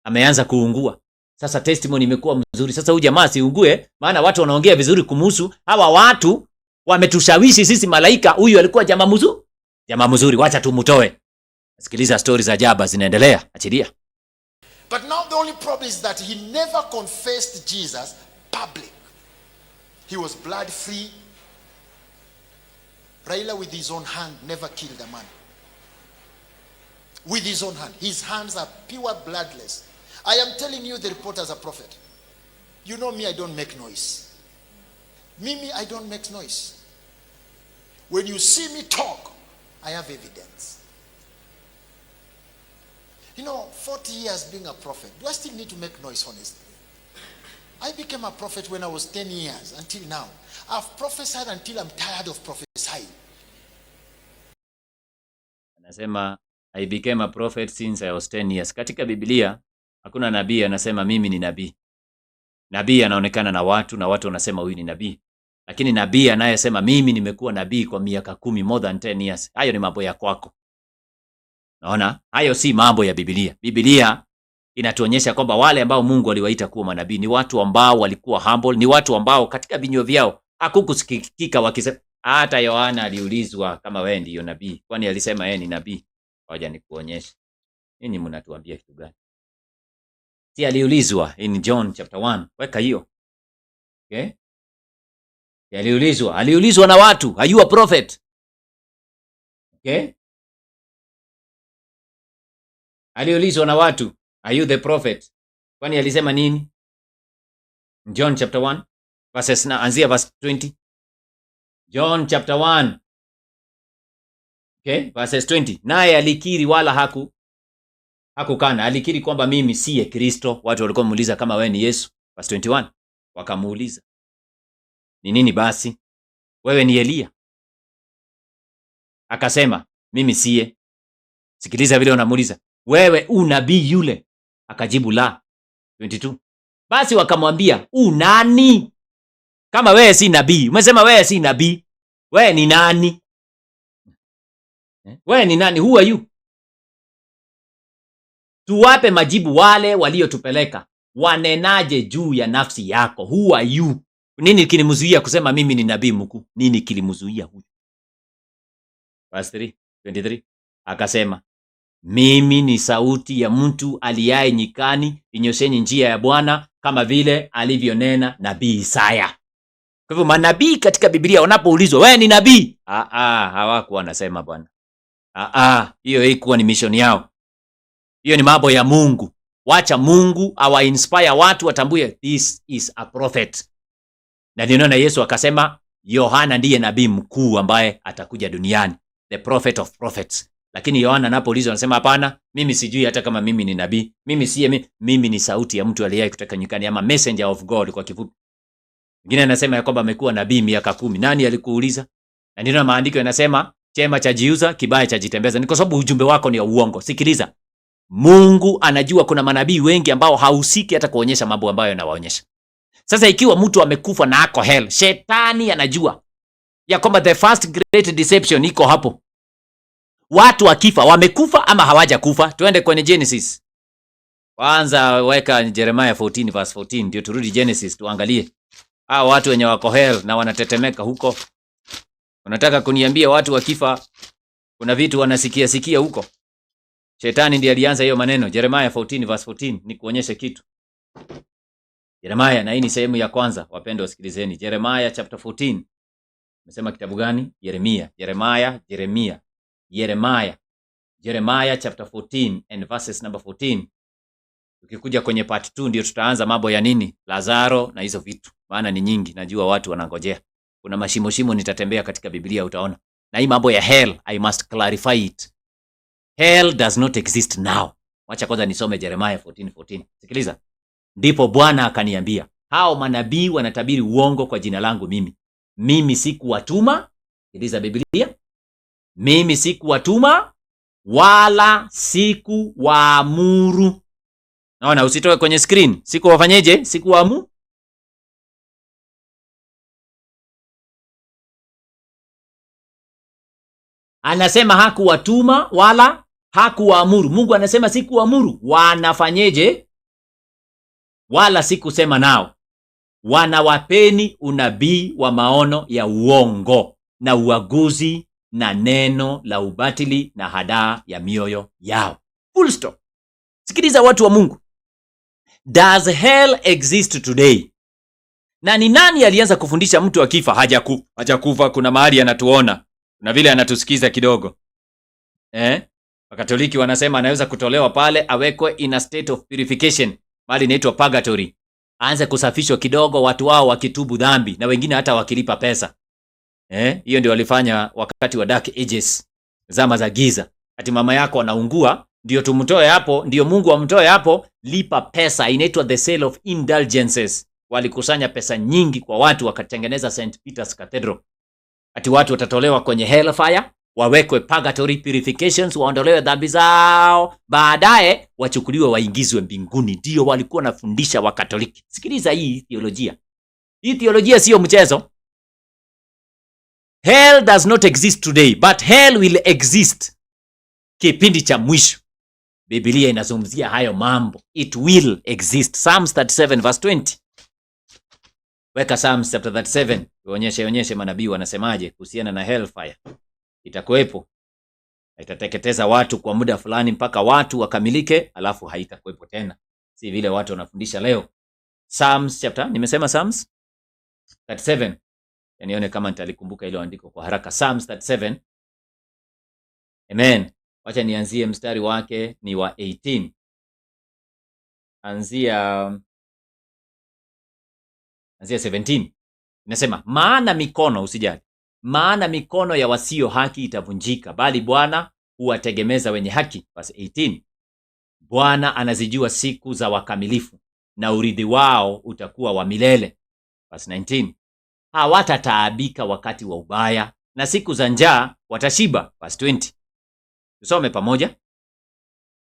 S1: ameanza kuungua. Sasa testimony imekuwa mzuri. Sasa huyu jamaa siungue, maana watu wanaongea vizuri kumhusu. Hawa watu wametushawishi sisi malaika, huyu alikuwa jamaa mzuri, wacha tumutoe. Sikiliza stories za ajabu zinaendelea. Achilia.
S2: But now the only problem is that he never confessed Jesus public. He was blood free. Raila with his own hand never killed a man. With his own hand. His hands are pure bloodless. I am telling you, the reporter is a prophet. You know me, I don't make noise. Mimi, I don't make noise. When you see me talk, I have evidence. You know, 40 years being a prophet, do I still need to make noise, honestly? I became a prophet when I was 10 years until now. I've prophesied until I'm tired of prophesying.
S1: Anasema, I became a prophet since I was 10 years. Katika Biblia, hakuna nabii anasema mimi ni nabii. Nabii anaonekana na watu wanasema huyu ni nabii. Lakini nabii anayesema mimi nimekuwa nabii kwa miaka 10, more than 10 years. Hayo ni mambo ya kwako. Naona? Hayo si mambo ya Biblia. Biblia inatuonyesha kwamba wale ambao Mungu aliwaita kuwa manabii ni watu ambao walikuwa humble, ni watu ambao katika vinywa vyao hakukusikika wakisema. Hata Yohana aliulizwa kama wewe ndiyo nabii. Kwani alisema yeye ni nabii? Ngoja nikuonyeshe. Ninyi mnatuambia kitu gani? Si aliulizwa in John chapter 1. Weka hiyo. Okay? Aliulizwa na watu, are you a prophet? Okay? Aliulizwa na watu, are you the prophet? Kwani alisema nini? John chapter 1 verses anzia verse 20. John chapter 1. Okay, verses 20. Naye alikiri wala hakukana. Alikiri kwamba mimi siye Kristo. Watu walikuwa muuliza kama wewe ni Yesu. Verse 21. Wakamuuliza, ni nini basi? Wewe ni Elia? Akasema, mimi siye. Sikiliza vile wanamuuliza, wewe unabii yule? Akajibu la. 22. Basi wakamwambia, nani? Kama wewe si nabii, umesema wewe si nabii, wewe ni nani? Wewe ni nani? Who are you? Tuwape majibu wale waliotupeleka. Wanenaje juu ya nafsi yako? Who are you? Nini kilimzuia kusema mimi ni nabii mkuu? Nini kilimzuia huyu? Verse 23. Akasema, mimi ni sauti ya mtu aliaye nyikani, inyosheni njia ya Bwana, kama vile alivyonena nabii Isaya. Kwa hivyo manabii katika Biblia wanapoulizwa wewe ni nabii, hawakuwa wanasema bwana. Hiyo haikuwa ni mission yao. Hiyo ni mambo ya Mungu. Wacha Mungu awa inspire watu watambue this is a prophet. Na ninaona Yesu akasema Yohana ndiye nabii mkuu ambaye atakuja duniani, the prophet of prophets. Lakini Yohana anapoulizwa anasema hapana, mimi sijui hata kama mimi ni nabii. Mimi ni sauti ya mtu aliye kutoka nyikani, ama messenger of God kwa kifupi. Mwingine anasema ya kwamba amekuwa nabii miaka 10. Nani alikuuliza? Na ndio maandiko yanasema chema cha jiuza, kibaya cha jitembeza. Ni kwa sababu ujumbe wako ni ya uongo. Sikiliza. Mungu anajua kuna manabii wengi ambao hahusiki hata kuonyesha mambo ambayo yanawaonyesha. Sasa ikiwa mtu amekufa na ako hell, shetani anajua ya kwamba the first great deception iko hapo. Watu wakifa wamekufa ama hawaja kufa? Tuende kwenye Genesis. Kwanza weka Jeremiah 14 verse 14 ndio turudi Genesis tuangalie. Hao watu wenye wako hell na wanatetemeka huko. Unataka kuniambia watu wakifa kuna vitu wanasikia huko? Shetani ndiye alianza hiyo maneno. Jeremiah 14 verse 14 ni kuonyesha kitu. Jeremiah, na hii ni sehemu ya kwanza, wapendwa wasikilizeni. Jeremiah chapter 14. Umesema kitabu gani? Jeremiah chapter 14 and verses number 14. Ukikuja kwenye part 2 ndio tutaanza mambo ya nini? Lazaro na hizo vitu. Maana ni nyingi, najua watu wanangojea. Kuna mashimo nitatembea katika Biblia utaona. Na hii mambo ya hell, I must clarify it. Hell does not exist now. Wacha kwanza nisome Jeremiah 14:14. Sikiliza. Ndipo Bwana akaniambia, hao manabii wanatabiri uongo kwa jina langu mimi. Mimi sikuwatuma. Sikiliza Biblia. Mimi sikuwatuma wala sikuwaamuru. Naona usitoke kwenye screen. Sikuwafanyeje? Sikuwaamuru. Anasema hakuwatuma wala hakuwaamuru. Mungu anasema sikuamuru. Wanafanyeje? Wala sikusema nao. Wanawapeni unabii wa maono ya uongo na uaguzi na neno la ubatili na hadaa ya mioyo yao. Full stop. Sikiliza watu wa Mungu. Does hell exist today? Na ni nani alianza kufundisha mtu akifa hajakufa kuna mahali anatuona na vile anatusikiza kidogo? Wakatoliki wanasema anaweza kutolewa pale awekwe in a state of purification, bali inaitwa purgatory. Aanze kusafishwa kidogo, watu wao wakitubu dhambi na wengine hata wakilipa pesa. Hiyo ndio walifanya wakati wa dark ages, zama za giza. Ati mama yako anaungua, ndio tumtoe hapo, ndio Mungu amtoe hapo, lipa pesa. Inaitwa the sale of indulgences. Walikusanya pesa nyingi kwa watu, wakatengeneza St. Peter's Cathedral. Ati watu watatolewa kwenye hellfire, wawekwe purgatory purifications, waondolewe dhambi zao, baadaye wachukuliwe waingizwe mbinguni. Ndio walikuwa nafundisha Wakatoliki. Sikiliza hii theolojia. Hii theolojia sio mchezo. Hell does not exist today, but hell will exist kipindi cha mwisho. Biblia inazungumzia hayo mambo. It will exist. Psalms 37 verse 20. Weka Psalms chapter 37. Onyeshe manabii wanasemaje kuhusiana na hellfire. Itakuwepo. Itateketeza watu kwa muda fulani mpaka watu wakamilike, alafu haitakuwepo tena. Si vile watu wanafundisha leo. Psalms chapter, nimesema Psalms 37. Nione kama nitalikumbuka hilo andiko kwa haraka. Psalms 37. Amen. Wacha nianzie mstari wake ni wa 18. Anzia 17. Inasema, maana mikono, usijali, maana mikono ya wasio haki itavunjika, bali Bwana huwategemeza wenye haki. Verse 18. Bwana anazijua siku za wakamilifu, na urithi wao utakuwa wa milele. Verse 19. Hawatataabika wakati wa ubaya, na siku za njaa watashiba. Verse 20. Tusome pamoja.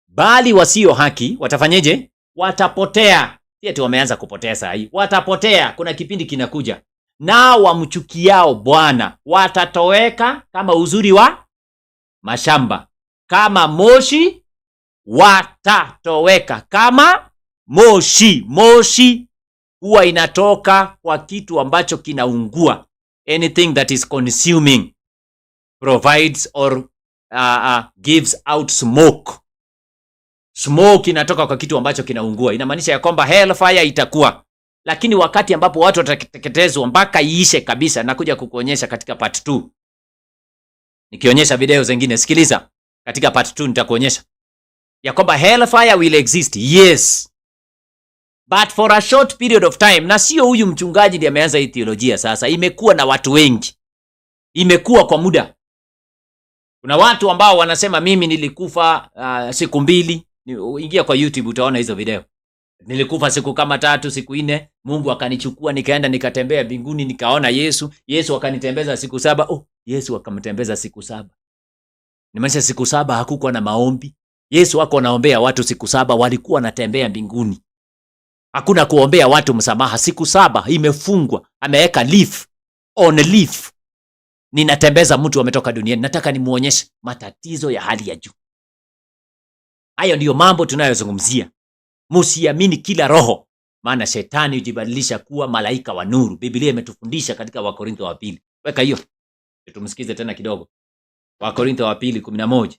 S1: Bali wasio haki watafanyeje? Watapotea. Eti wameanza kupotea saa hii. Watapotea, kuna kipindi kinakuja. Nao wamchukiao Bwana watatoweka kama uzuri wa mashamba, kama moshi watatoweka kama moshi. Moshi huwa inatoka kwa kitu ambacho kinaungua. Anything that is consuming provides or gives out smoke. Smoke inatoka kwa kitu ambacho kinaungua. Inamaanisha ya kwamba hellfire itakuwa. Lakini wakati ambapo watu watateketezwa mpaka iishe kabisa, nakuja kukuonyesha katika part 2. Nikionyesha video zingine, sikiliza. Katika part 2 nitakuonyesha ya kwamba hellfire will exist. Yes. But for a short period of time. Na sio huyu mchungaji ndiye ameanza hii theolojia sasa. Imekuwa na watu wengi. Imekuwa kwa muda. Kuna watu ambao wanasema mimi nilikufa siku 2. Ingia kwa YouTube utaona hizo video. Nilikufa siku kama 3, siku 4, Mungu akanichukua nikaenda nikatembea mbinguni nikaona Yesu. Yesu akanitembeza siku 7. Oh, Yesu akamtembeza siku 7. Nimaanisha siku 7 hakukuwa na maombi. Yesu wako anaombea watu siku 7, walikuwa wanatembea mbinguni. Hakuna kuombea watu msamaha. Siku 7 imefungwa. Ameweka leaf on leaf. Ninatembeza mtu ametoka duniani. Nataka nimuonyeshe matatizo ya hali ya juu. Hayo ndiyo mambo tunayozungumzia. Msiamini kila roho, maana shetani hujibadilisha kuwa malaika wa nuru. Biblia imetufundisha katika Wakorintho wa 2. Weka hiyo. Tumsikize tena kidogo. Wakorintho wa 2:11.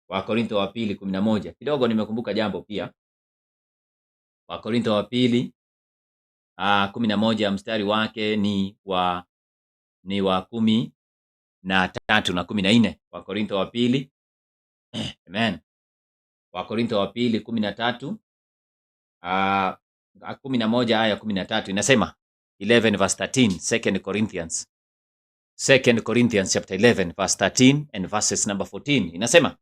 S1: Wakorintho wa 2:11. Kidogo nimekumbuka jambo pia. Wakorintho wa 2:11 mstari wake ni wa 13 na 14. Wakorintho wa 2. Amen. Wakorintho wa 2:13 11 aya 13 inasema 11 verse 13. Second Corinthians chapter 11 verse 13 and verses number 14 inasema,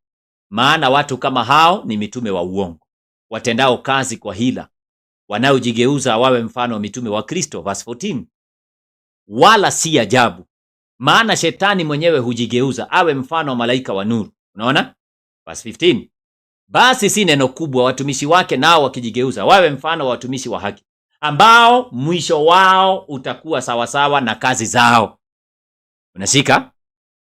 S1: maana watu kama hao ni mitume wa uongo, watendao kazi kwa hila, wanaojigeuza wawe mfano wa mitume wa Kristo. Verse 14. Wala si ajabu, maana shetani mwenyewe hujigeuza awe mfano wa malaika wa nuru. Unaona? Verse 15. Basi si neno kubwa watumishi wake nao wakijigeuza wawe mfano wa watumishi wa haki, ambao mwisho wao utakuwa sawasawa na kazi zao. Unashika?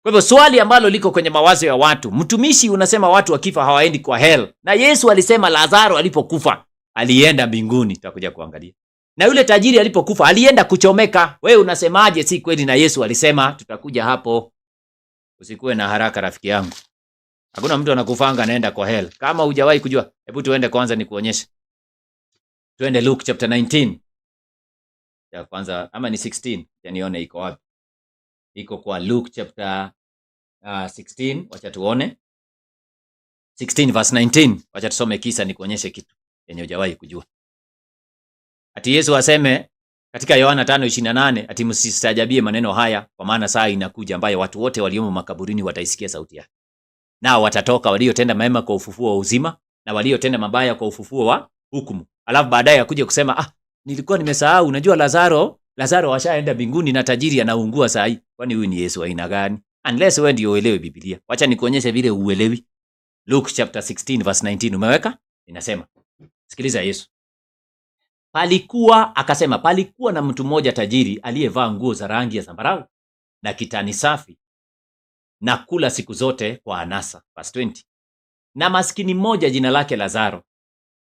S1: Kwa hivyo swali ambalo liko kwenye mawazo ya watu, mtumishi unasema watu wakifa hawaendi kwa hell, na Yesu alisema Lazaro alipokufa alienda mbinguni. Tutakuja kuangalia. Na yule tajiri alipokufa alienda kuchomeka. Wewe unasemaje si kweli na Yesu alisema? Tutakuja hapo. Usikuwe na haraka rafiki yangu. Hakuna mtu anakufanga anaenda kwa hell. Kama hujawahi kujua, hebu tuende kwanza nikuonyeshe. Tuende Luke chapter 19. Ya kwanza ama ni 16? Ya nione iko wapi. Iko kwa Luke chapter 16, wacha tuone. 16 verse 19. Wacha tusome kisa nikuonyeshe kitu yenye hujawahi kujua. Ati Yesu aseme katika Yohana 5:28 ati msistajabie maneno haya, kwa maana saa inakuja ambayo watu wote waliomo makaburini wataisikia sauti yake. Nao watatoka, waliotenda mema kwa ufufuo wa uzima na waliotenda mabaya kwa ufufuo wa hukumu. Alafu baadaye akuje kusema nilikuwa nimesahau, unajua Lazaro washaenda mbinguni na tajiri anaungua saa hii. Kwani huyu ni Yesu aina gani? Unless wewe ndio uelewe Biblia. Wacha nikuonyeshe vile uelewi. Luke chapter 16 verse 19 umeweka? Inasema. Sikiliza Yesu. Palikuwa na mtu mmoja tajiri aliyevaa nguo za rangi ya zambarau na kitani safi na kula siku zote kwa anasa. Verse 20. Na maskini mmoja jina lake Lazaro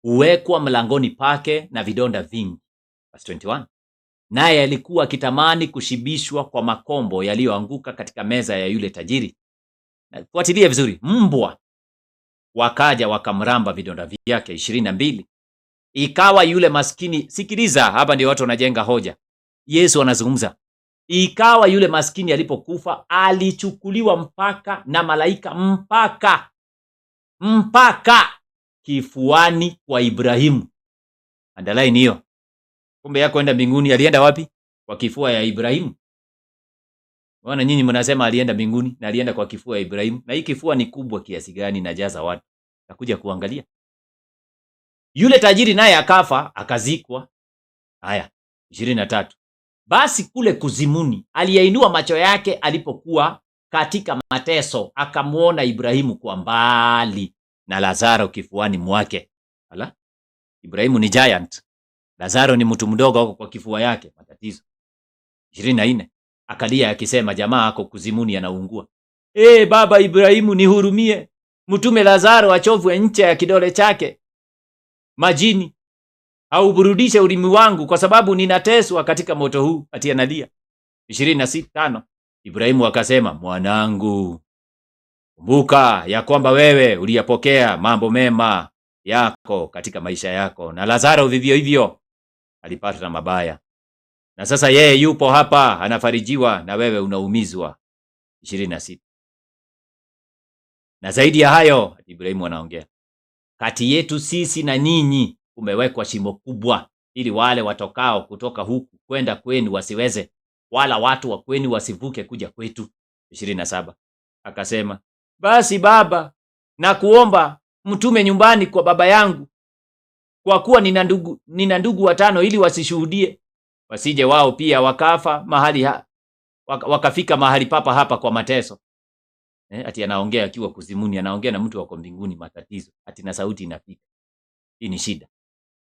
S1: huwekwa mlangoni pake na vidonda vingi. Verse 21. Naye alikuwa akitamani kushibishwa kwa makombo yaliyoanguka katika meza ya yule tajiri. Na fuatilia vizuri. Mbwa wakaja wakamramba vidonda vyake. 22. Ikawa yule maskini, sikiliza, hapa ndio watu wanajenga hoja. Yesu anazungumza. Ikawa yule maskini alipokufa alichukuliwa mpaka na malaika mpaka kifuani kwa Ibrahimu. Underline hiyo. Kumbe yako enda mbinguni, alienda wapi? Kwa kifua ya Ibrahimu. Wana nyinyi mnasema alienda mbinguni na alienda kwa kifua ya Ibrahimu. Na hii kifua ni kubwa kiasi gani na jaza watu? Takuja kuangalia. Yule tajiri naye akafa, akazikwa. Haya, 23. Basi kule kuzimuni aliyainua macho yake alipokuwa katika mateso, akamuona Ibrahimu kwa mbali na Lazaro kifuani mwake. Ala? Ibrahimu ni giant. Lazaro ni mtu mdogo huko kwa kifua yake, matatizo. 24. Akalia akisema, jamaa ako kuzimuni anaungua. Baba Ibrahimu nihurumie. Mtume Lazaro achovwe ncha ya kidole chake majini, au burudishe ulimi wangu kwa sababu ninateswa katika moto huu. Ati analia. 25. Ibrahimu akasema, mwanangu, kumbuka ya kwamba wewe uliyapokea mambo mema yako katika maisha yako, na Lazaro vivyo hivyo alipata na mabaya, na sasa yeye yupo hapa anafarijiwa na wewe unaumizwa. 26. Na zaidi ya hayo, Ibrahimu anaongea, kati yetu sisi na ninyi kumewekwa shimo kubwa, ili wale watokao kutoka huku kwenda kwenu wasiweze, wala watu wa kwenu wasivuke kuja kwetu. 27. Akasema, basi baba, na kuomba mtume nyumbani kwa baba yangu, kwa kuwa nina ndugu 5, ili wasishuhudie, wasije wao pia wakafa wakafika mahali papa hapa kwa mateso. Ati anaongea akiwa kuzimuni, anaongea na mtu wako mbinguni, matatizo. Ati na sauti inafika. Hii ni shida.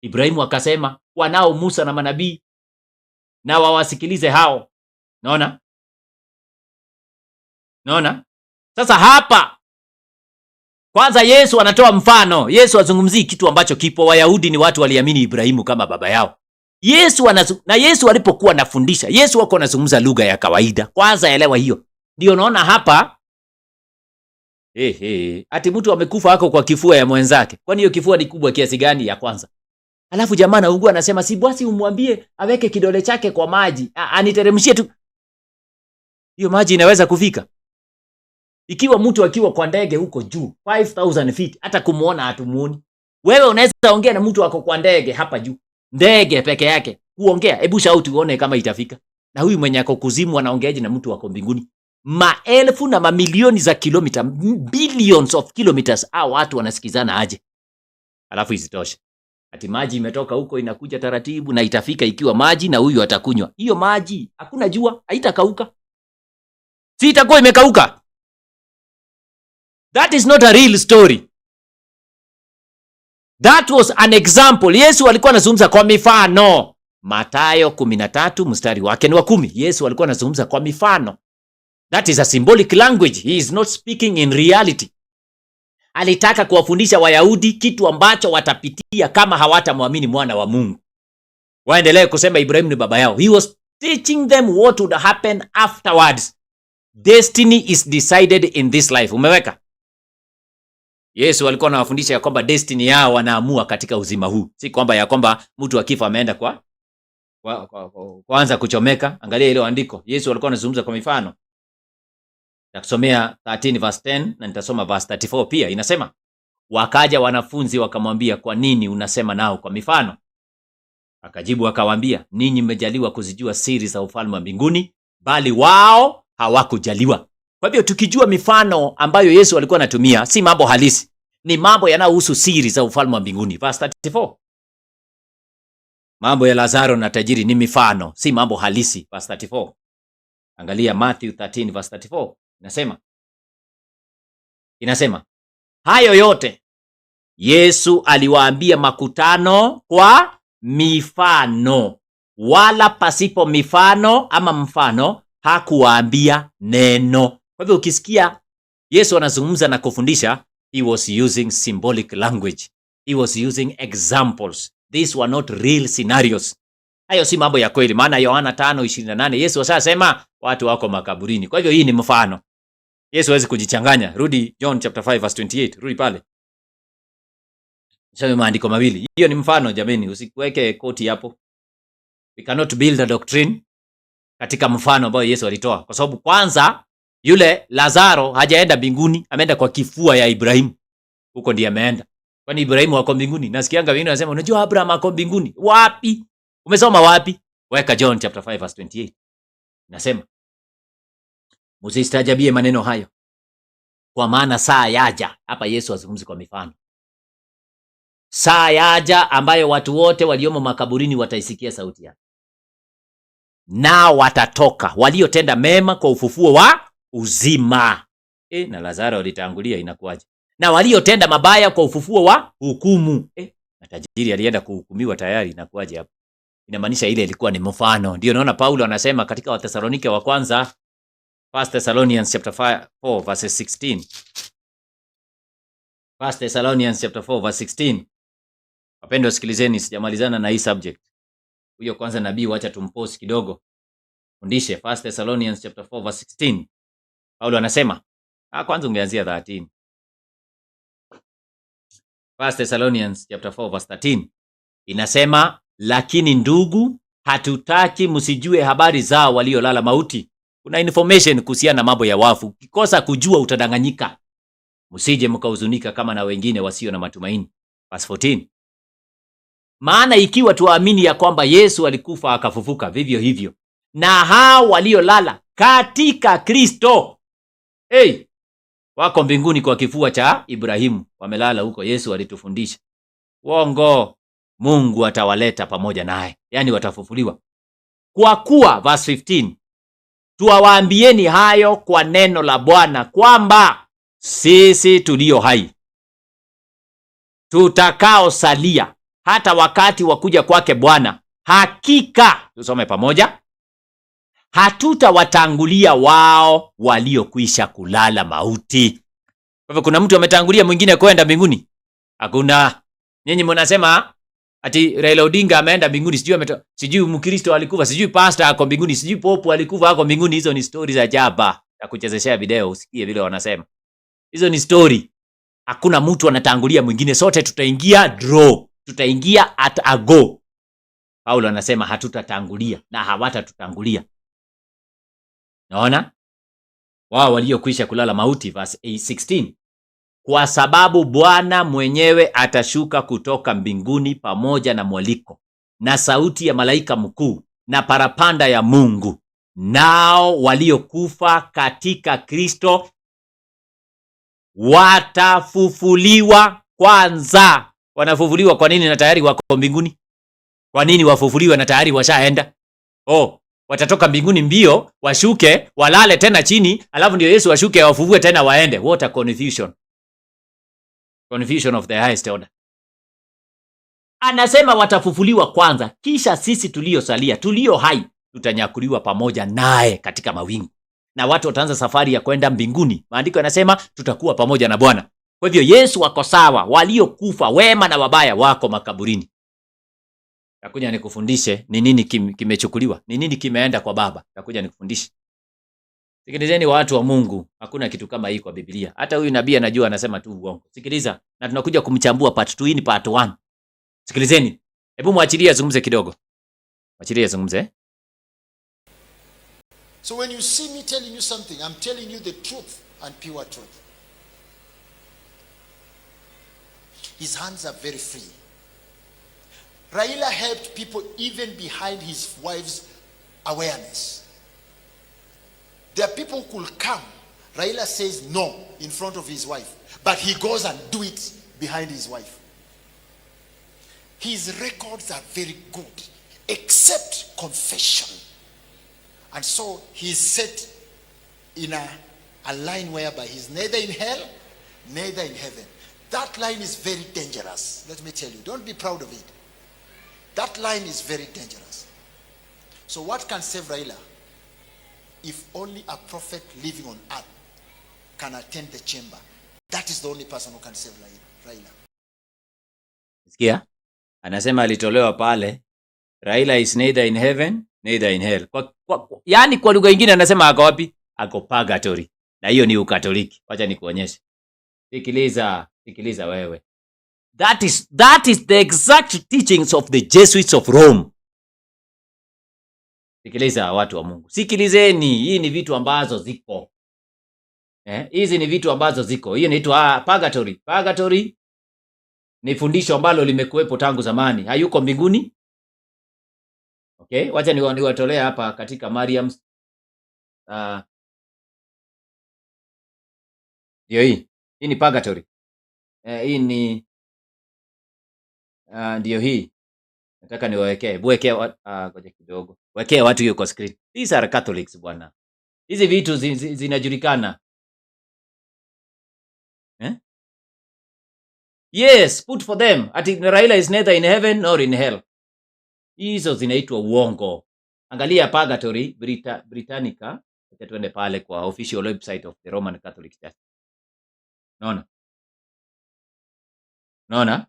S1: Ibrahimu akasema, wanao Musa na manabii, na wawasikilize hao. Naona? Sasa hapa kwanza Yesu anatoa mfano. Yesu azungumzii kitu ambacho kipo. Wayahudi ni watu waliamini Ibrahimu kama baba yao. Yesu alipokuwa anafundisha, Yesu wako anazungumza lugha ya kawaida. Kwanza elewa hiyo. Ndio naona hapa ati mtu amekufa hako kwa kifua ya mwenzake. Kwani hiyo kifua ni kubwa kiasi gani? Ya kwanza. Alafu jamaa anaugua anasema, si basi umwambie aweke kidole chake kwa maji, aniteremshie tu. Hiyo maji inaweza kufika? Ikiwa mtu akiwa kwa ndege huko juu 5000 feet, hata kumuona hatumuoni. Wewe unaweza ongea na mtu wako kwa ndege hapa juu. Ndege peke yake. Kuongea, hebu shout uone kama itafika. Na huyu mwenye ako kuzimu anaongeaje na mtu wako mbinguni? Maelfu na mamilioni za kilomita, billions of kilometers, watu wanasikizana aje? Alafu isitoshe, ati maji imetoka huko inakuja taratibu na itafika ikiwa maji, na huyu atakunywa. Hiyo maji hakuna jua, haitakauka. Si itakuwa imekauka. That is not a real story. That was an example. Yesu alikuwa anazungumza kwa mifano. Mathayo 13 mstari wake ni wa 10. Yesu alikuwa anazungumza kwa mifano. That is a symbolic language. He is not speaking in reality. Alitaka kuwafundisha Wayahudi kitu ambacho watapitia kama hawatamwamini mwana wa Mungu. Waendelee kusema Ibrahimu ni baba yao. He was teaching them what would happen afterwards. Destiny is decided in this life. Umeweka? Yesu alikuwa anawafundisha ya kwamba destiny yao wanaamua katika uzima huu. Si kwamba ya kwamba mtu akifa ameenda kwanza kuchomeka. Angalia ile andiko. Yesu alikuwa anazungumza kwa mifano. Nakusomea 13 verse 10 na nitasoma verse 34 pia. Inasema, wakaja wanafunzi wakamwambia, kwa nini unasema nao kwa mifano? Akajibu akawaambia, ninyi mmejaliwa kuzijua siri za ufalme wa mbinguni, bali wao hawakujaliwa. Kwa hivyo tukijua mifano ambayo Yesu alikuwa anatumia, si mambo halisi, ni mambo yanayohusu siri za ufalme wa mbinguni. Verse 34. Mambo ya Lazaro na tajiri ni mifano, si mambo halisi. Verse 34. Angalia Matthew 13 verse 34. Inasema, hayo yote Yesu aliwaambia makutano kwa mifano, wala pasipo mifano ama mfano hakuwaambia neno. Kwa hivyo ukisikia Yesu anazungumza na kufundisha, he was using symbolic language. He was using examples. These were not real scenarios. Hayo si mambo ya kweli, maana Yohana 5:28 Yesu ashasema watu wako makaburini. Kwa hivyo hii ni mfano. Yesu hawezi kujichanganya. Rudi John chapter 5 verse 28. Rudi pale. Sasa maandiko mawili. Hiyo ni mfano jameni, usiweke koti hapo. We cannot build a doctrine katika mfano ambao Yesu alitoa. Kwa sababu kwanza yule Lazaro hajaenda mbinguni, ameenda kwa kifua ya Ibrahimu. Huko ndiye ameenda. Kwani Ibrahimu wako mbinguni? Nasikianga wengine wanasema unajua Abraham ako mbinguni. Wapi? Umesoma wapi? Weka John chapter 5 verse 28. Nasema, msistajabie maneno hayo, kwa maana saa yaja. Hapa Yesu azungumzi kwa mifano. Saa yaja ambayo watu wote waliomo makaburini wataisikia sauti yake, nao watatoka, waliotenda mema kwa ufufuo wa uzima. Na Lazaro alitangulia, inakuwaje? Na waliotenda mabaya kwa ufufuo wa hukumu. Na tajiri alienda kuhukumiwa tayari, inakuwaje hapo? Inamaanisha ile ilikuwa ni mfano. Ndio naona Paulo anasema katika Wathesalonike wa kwanza, 1 Thessalonians chapter 4 verse 16. 1 Thessalonians chapter 4 verse 16. Wapendwa sikilizeni, sijamalizana na hii subject. Huyo kwanza nabii wacha tumpause kidogo. Fundishe 1 Thessalonians chapter 4 verse 16. Paulo anasema, kwanza ungeanzia 13. 1 Thessalonians chapter 4 verse 13. Inasema, lakini ndugu, hatutaki msijue habari zao waliolala mauti. Kuna information kuhusiana na mambo ya wafu. Ukikosa kujua utadanganyika. Msije mkahuzunika kama na wengine wasio na matumaini. Verse 14. Maana ikiwa tuamini ya kwamba Yesu alikufa akafufuka, vivyo hivyo na hao waliolala katika Kristo, wako mbinguni kwa kifua cha Ibrahimu, wamelala huko. Yesu alitufundisha. Uongo. Mungu atawaleta pamoja naye, yani watafufuliwa. Kwa kuwa verse 15, tuwaambieni hayo kwa neno la Bwana, kwamba sisi tulio hai tutakaosalia hata wakati wa kuja kwake Bwana, hakika, tusome pamoja, hatutawatangulia wao waliokwisha kulala mauti. Kwa hivyo kuna mtu ametangulia mwingine kwenda mbinguni? Hakuna. Nyinyi mnasema ati Raila Odinga ameenda mbinguni, sijui Mkristo alikufa, sijui pastor ako mbinguni, sijui popu alikufa ako mbinguni. Hizo ni stories za jaba ya kuchezeshea video usikie vile wanasema. Hizo ni story. Hakuna mtu anatangulia mwingine, sote tutaingia draw. Tutaingia at a go. Paulo anasema hatutatangulia na hawatatutangulia. Naona? Wao waliokwisha kulala mauti, verse 16. Kwa sababu Bwana mwenyewe atashuka kutoka mbinguni pamoja na mwaliko na sauti ya malaika mkuu na parapanda ya Mungu, nao waliokufa katika Kristo watafufuliwa kwanza. Wanafufuliwa kwa nini na tayari wako mbinguni? Kwa nini wafufuliwe na tayari washaenda? Watatoka mbinguni mbio, washuke, walale tena chini, alafu ndio Yesu washuke wafufue tena waende. What a confusion. Confusion of the highest order. Anasema watafufuliwa kwanza, kisha sisi tuliosalia, tulio hai, tutanyakuliwa pamoja naye katika mawingu. na watu wataanza safari ya kwenda mbinguni. Maandiko yanasema tutakuwa pamoja na Bwana. Kwa hivyo Yesu wako sawa, waliokufa wema na wabaya wako makaburini. Takuja nikufundishe ni nini kimechukuliwa, ni nini kimeenda kwa Baba. Takuja nikufundishe. Sikilizeni watu wa Mungu, hakuna kitu kama hii kwa Biblia. Hata huyu nabii anajua anasema tu uongo. Sikiliza, na tunakuja kumchambua part 2, hii ni part 1. Sikilizeni. Hebu mwachilie azungumze kidogo. Mwachilie azungumze.
S2: So when you see me telling you something, I'm telling you the truth and pure truth. His hands are very free. Raila helped people even behind his wife's awareness. There are people who could come. Raila says no in front of his wife, but he goes and do it behind his wife. His records are very good, except confession. And so he's set in a line whereby he's neither in hell, neither in heaven. That line is very dangerous. Let me tell you, don't be proud of it. That line is very dangerous. So what can save Raila? If only a prophet living on earth can attend the chamber. That is the only person who can save Raila.
S1: Sikia? Anasema alitolewa pale. Raila is neither in heaven, neither in hell. Yani kwa lugha nyingine anasema ako wapi? Ako purgatory. Na hiyo ni Ukatoliki. Wacha nikuonyeshe. Sikiliza wewe. That is the exact teachings of the Jesuits of Rome. Sikiliza watu wa Mungu. Sikilizeni, hii ni vitu ambazo ziko. Hizi ni vitu ambazo ziko. Hiyo inaitwa purgatory. Purgatory ni fundisho ambalo limekuwepo tangu zamani. Hayuko mbinguni. Okay, wacha niwatolee hapa katika Mariam. Ndio hii. Hii ni purgatory. Hii ni ndio hii. Nataka niwawekee. Wekee ngoja kidogo. Wekee watu hiyo kwa screen. These are Catholics bwana. Hizi vitu zinajulikana. Yes, put for them. Ati Raila is neither in heaven nor in hell. Hizo zinaitwa uongo. Angalia purgatory Britannica. Acha tuende pale kwa official website of the Roman Catholic Church. Naona?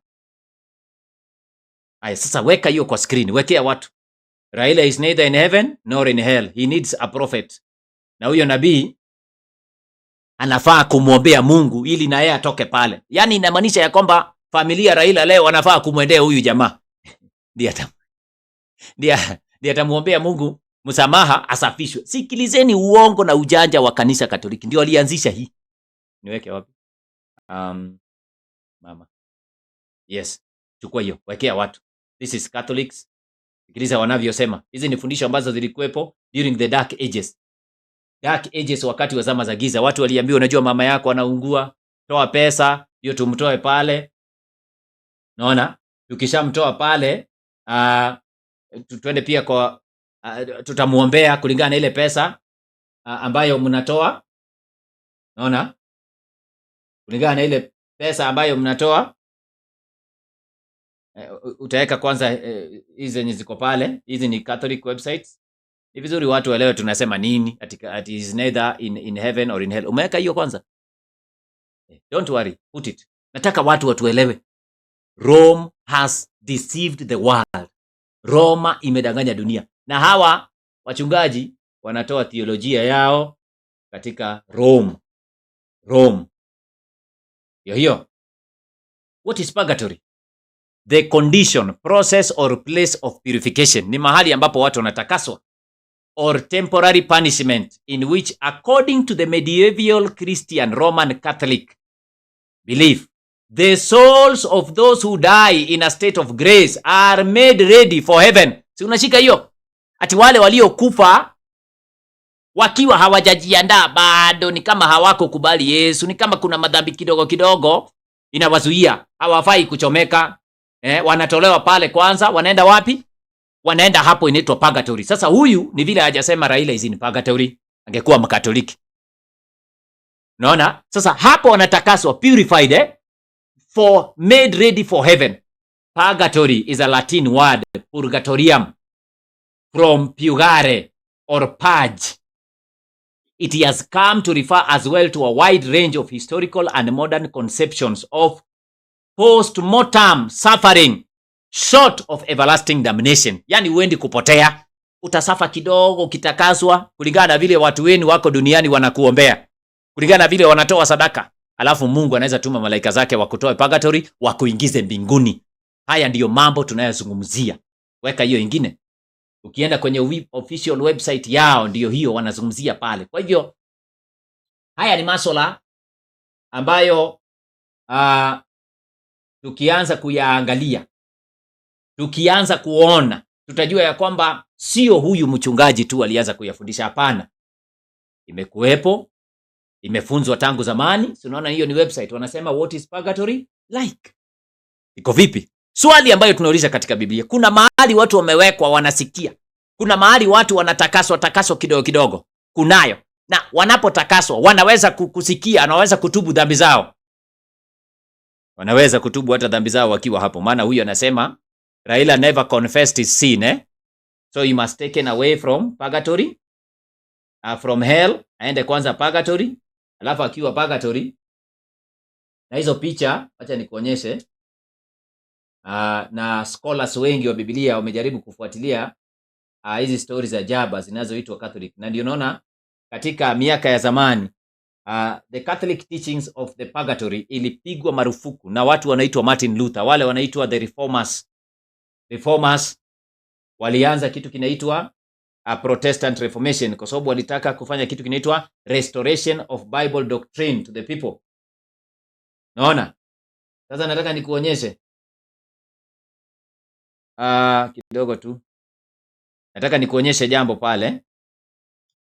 S1: Aya, sasa weka hiyo kwa screen. Wekea watu. Raila is neither in heaven nor in hell. He needs a prophet. Na huyo nabii anafaa kumwombea Mungu ili na yeye atoke pale. Yaani inamaanisha ya kwamba familia Raila leo wanafaa kumwendea huyu jamaa. Ndiye atamuombea Mungu msamaha asafishwe. Sikilizeni uongo na ujanja wa kanisa Katoliki. Ndio alianzisha hii. Niweke wapi? Mama. Yes. Chukua hiyo. Wekea watu. This is Catholics. Sikiliza wanavyosema. Hizi ni fundisho ambazo zilikuwepo during the dark ages. Dark ages, wakati wa zama za giza. Watu waliambiwa, unajua mama yako anaungua, toa pesa, hiyo tumtoe pale. Naona? Tukishamtoa pale, twende pia kwa tutamuombea kulingana na ile pesa ambayo mnatoa. Naona? Kulingana na ile pesa ambayo mnatoa, utaweka kwanza hizi zenye ziko pale. Hizi ni Catholic websites. Ni vizuri watu waelewe tunasema nini. Ati is neither in heaven or in hell. Umeweka hiyo kwanza? Don't worry, put it. Nataka watu watuelewe. Rome has deceived the world. Roma imedanganya dunia. Na hawa wachungaji wanatoa theolojia yao katika Rome. Hiyo. What is purgatory? The condition, process or place of purification. Ni mahali ambapo watu wanatakaswa. Or temporary punishment in which, according to the medieval Christian Roman Catholic belief, the souls of those who die in a state of grace are made ready for heaven. Si unashika hiyo? Ati wale waliokufa wakiwa hawajajiandaa bado, ni kama hawako kubali Yesu, ni kama kuna madhambi kidogo inawazuia, hawafai kuchomeka. Wanatolewa pale kwanza, wanaenda wapi? Wanaenda hapo inaitwa purgatory. Sasa huyu ni vile hajasema Raila is in purgatory, angekuwa Mkatoliki. Unaona? Sasa hapo wanatakaswa, purified, for made ready for heaven. Purgatory is a Latin word, purgatorium, from purgare or purge. It has come to refer as well to a wide range of historical and modern conceptions of post-mortem suffering short of everlasting damnation. Yani uendi kupotea, utasafa kidogo ukitakaswa kulingana na vile watu wenu wako duniani wanakuombea, kulingana na vile wanatoa sadaka, alafu Mungu anaweza tuma malaika zake wakutoe purgatory wakuingize mbinguni. Haya ndiyo mambo tunayozungumzia. Weka hiyo ingine, ukienda kwenye official website yao ndiyo hiyo wanazungumzia pale. Kwa hivyo haya ni masuala ambayo tukianza kuyaangalia, tukianza kuona, tutajua ya kwamba sio huyu mchungaji tu alianza kuyafundisha. Hapana, imekuwepo, imefunzwa tangu zamani. Si unaona hiyo ni website wanasema what is purgatory like? Iko vipi? Swali ambayo tunauliza katika Biblia. Kuna mahali watu wamewekwa wanasikia. Kuna mahali watu wanatakaswa kidogo kidogo. Kunayo. Na wanapotakaswa wanaweza kusikia, wanaweza kutubu dhambi zao. Wanaweza kutubu hata dhambi zao wakiwa hapo. Maana huyu anasema Raila never confessed his sin, so he must taken away from purgatory, from hell, aende kwanza purgatory, alafu akiwa purgatory. Na hizo picha acha nikuonyeshe. Na scholars wengi wa Biblia wamejaribu kufuatilia hizi stories za jaba zinazoitwa Catholic. Na ndio unaona katika miaka ya zamani the Catholic teachings of the purgatory ilipigwa marufuku na watu wanaitwa Martin Luther, wale wanaitwa the reformers walianza kitu kinaitwa Protestant Reformation kwa sababu walitaka kufanya kitu kinaitwa restoration of Bible doctrine to the people. Naona? Sasa nataka nikuonyeshe kidogo tu. Nataka nikuonyeshe jambo pale.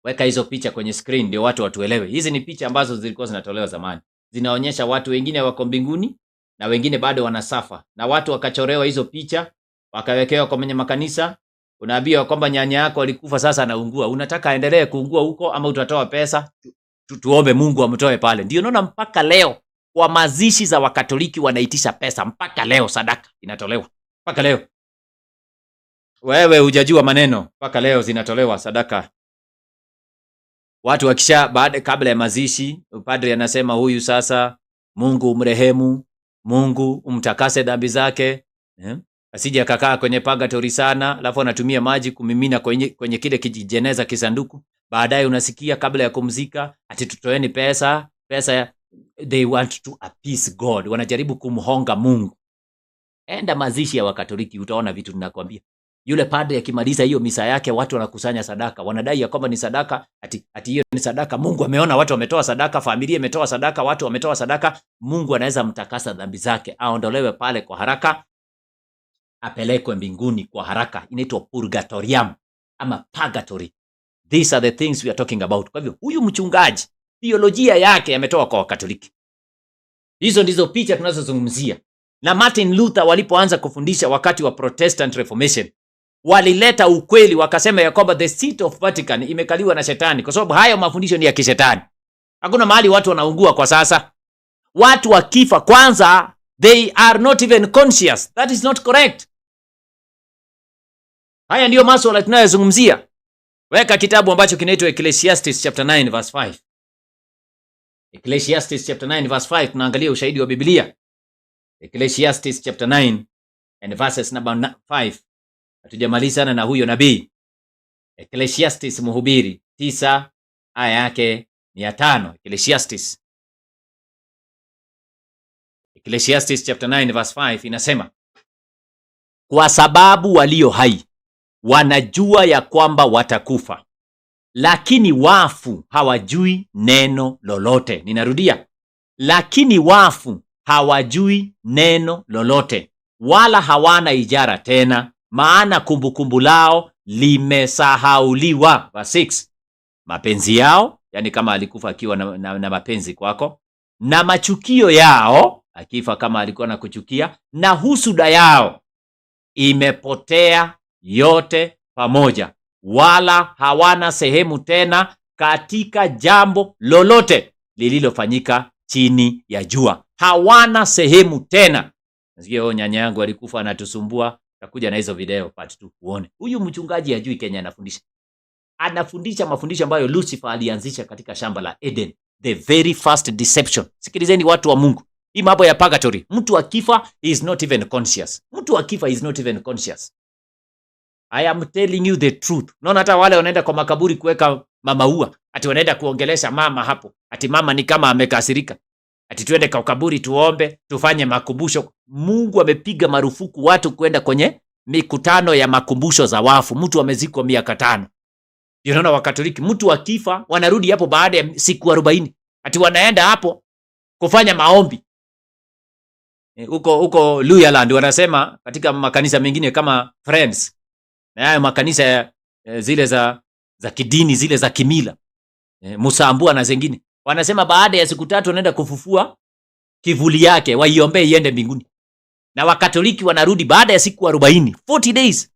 S1: Weka hizo picha kwenye screen ndio watu watuelewe. Hizi ni picha ambazo zilikuwa zinatolewa zamani. Zinaonyesha watu wengine wako mbinguni na wengine bado wanasafa. Na watu wakachorewa hizo picha, wakawekewa kwenye makanisa. Unaambiwa kwamba nyanya yako alikufa sasa anaungua. Unataka aendelee kuungua huko ama utatoa pesa? Tuombe Mungu amtoe pale. Ndio unaona mpaka leo kwa mazishi za Wakatoliki wanaitisha pesa, mpaka leo sadaka inatolewa. Mpaka leo. Wewe hujajua maneno, mpaka leo zinatolewa sadaka. Watu wakisha kabla ya mazishi, padri anasema huyu sasa Mungu umrehemu, Mungu umtakase dhambi zake, asije akakaa kwenye purgatory sana, alafu anatumia maji kumimina kwenye kile kijeneza kisanduku. Baadaye unasikia kabla ya kumzika ati tutoeni pesa. They want to appease God. Wanajaribu kumhonga Mungu. Enda mazishi ya Wakatoliki utaona vitu ninakwambia. Yule padri akimaliza hiyo misa yake watu wanakusanya sadaka. Wanadai ya kwamba ni sadaka, ati hiyo ni sadaka. Mungu ameona watu wametoa sadaka, familia imetoa sadaka, watu wametoa sadaka. Mungu anaweza mtakasa dhambi zake, aondolewe pale kwa haraka, apelekwe mbinguni kwa haraka. Inaitwa purgatorium ama purgatory. These are the things we are talking about. Kwa hivyo huyu mchungaji theolojia yake ametoa kwa Wakatoliki. Hizo ndizo picha tunazozungumzia. Na Martin Luther walipoanza kufundisha wakati wa Protestant Reformation, walileta ukweli, wakasema ya kwamba the seat of Vatican imekaliwa na shetani, kwa sababu hayo mafundisho ni ya kishetani. Hakuna mahali watu wanaungua kwa sasa. Watu wakifa kwanza they are not even conscious. That is not correct. Haya ndiyo masuala tunayozungumzia. Weka kitabu ambacho kinaitwa Ecclesiastes chapter 9 verse 5. Ecclesiastes chapter 9 verse 5 tunaangalia ushahidi wa Biblia. Ecclesiastes chapter 9 and verses number 5. Hatujamalizana na huyo nabii. Ecclesiastes Mhubiri 9 aya yake 500. Ecclesiastes chapter 9 verse 5 inasema, kwa sababu walio hai wanajua ya kwamba watakufa, lakini wafu hawajui neno lolote. Ninarudia, lakini wafu hawajui neno lolote, wala hawana ijara tena, maana kumbukumbu lao limesahauliwa. Verse 6. Mapenzi yao, yani kama alikufa akiwa na mapenzi kwako, na machukio yao, akifa kama alikuwa na kuchukia, na husuda yao imepotea yote pamoja, wala hawana sehemu tena katika jambo lolote lililofanyika chini ya jua. Hawana sehemu tena. Nasikia nyanya yangu alikufa anatusumbua. Takuja na hizo video part 2 uone. Huyu mchungaji hajui Kenya anafundisha. Anafundisha mafundisho ambayo Lucifer alianzisha katika shamba la Eden, the very first deception. Sikilizeni watu wa Mungu, hii mambo ya purgatory, mtu akifa he is not even conscious. Mtu akifa is not even conscious. I am telling you the truth. Unaona hata wale wanaenda kwa makaburi kuweka mamaua, ati wanaenda kuongelesha mama hapo, ati mama ni kama amekasirika, ati tuende kwa kaburi tuombe, tufanye makumbusho. Mungu amepiga marufuku watu kwenda kwenye mikutano ya makumbusho za wafu. Mtu amezikwa miaka 5. Unaona Wakatoliki mtu akifa wanarudi hapo baada ya siku 40. Ati wanaenda hapo kufanya maombi. Huko Luyaland wanasema katika makanisa mengine kama Friends. Na hayo makanisa zile za kidini, zile za kimila. Musambua na zingine. Wanasema baada ya siku 3 wanaenda kufufua kivuli yake, waiombee iende mbinguni. Na Wakatoliki wanarudi baada ya siku 40, 40 days.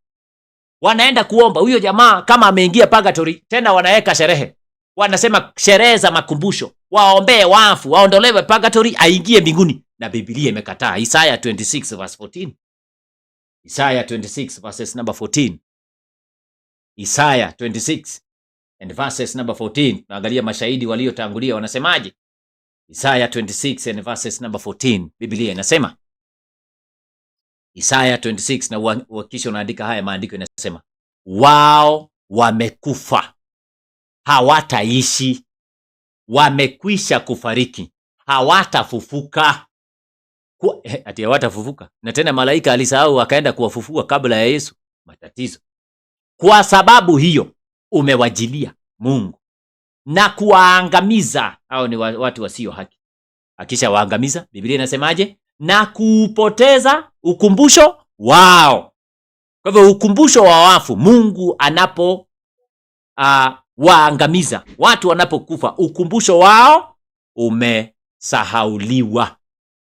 S1: Wanaenda kuomba huyo jamaa kama ameingia purgatory, tena wanaweka sherehe. Wanasema sherehe za makumbusho, waombee wafu, waondolewe purgatory, aingie mbinguni. Na Biblia imekataa. Isaiah 26 verse 14. Isaiah 26 verses number 14. Isaiah 26 and verses number 14. Naangalia mashahidi waliotangulia wanasemaje? Isaiah 26 and verses number 14. Biblia inasema Isaiah 26, na uhakikisha unaandika haya maandiko, inasema wao wamekufa hawataishi, wamekwisha kufariki hawatafufuka. Ati hawatafufuka, na tena malaika alisahau akaenda kuwafufua kabla ya Yesu. Matatizo. Kwa sababu hiyo umewajilia Mungu na kuwaangamiza. Hao ni watu wasio haki. Akisha waangamiza, Biblia inasemaje? Na kuupoteza ukumbusho wao. Kwa hivyo ukumbusho wa wafu, Mungu anapo waangamiza watu, wanapokufa, ukumbusho wao umesahauliwa,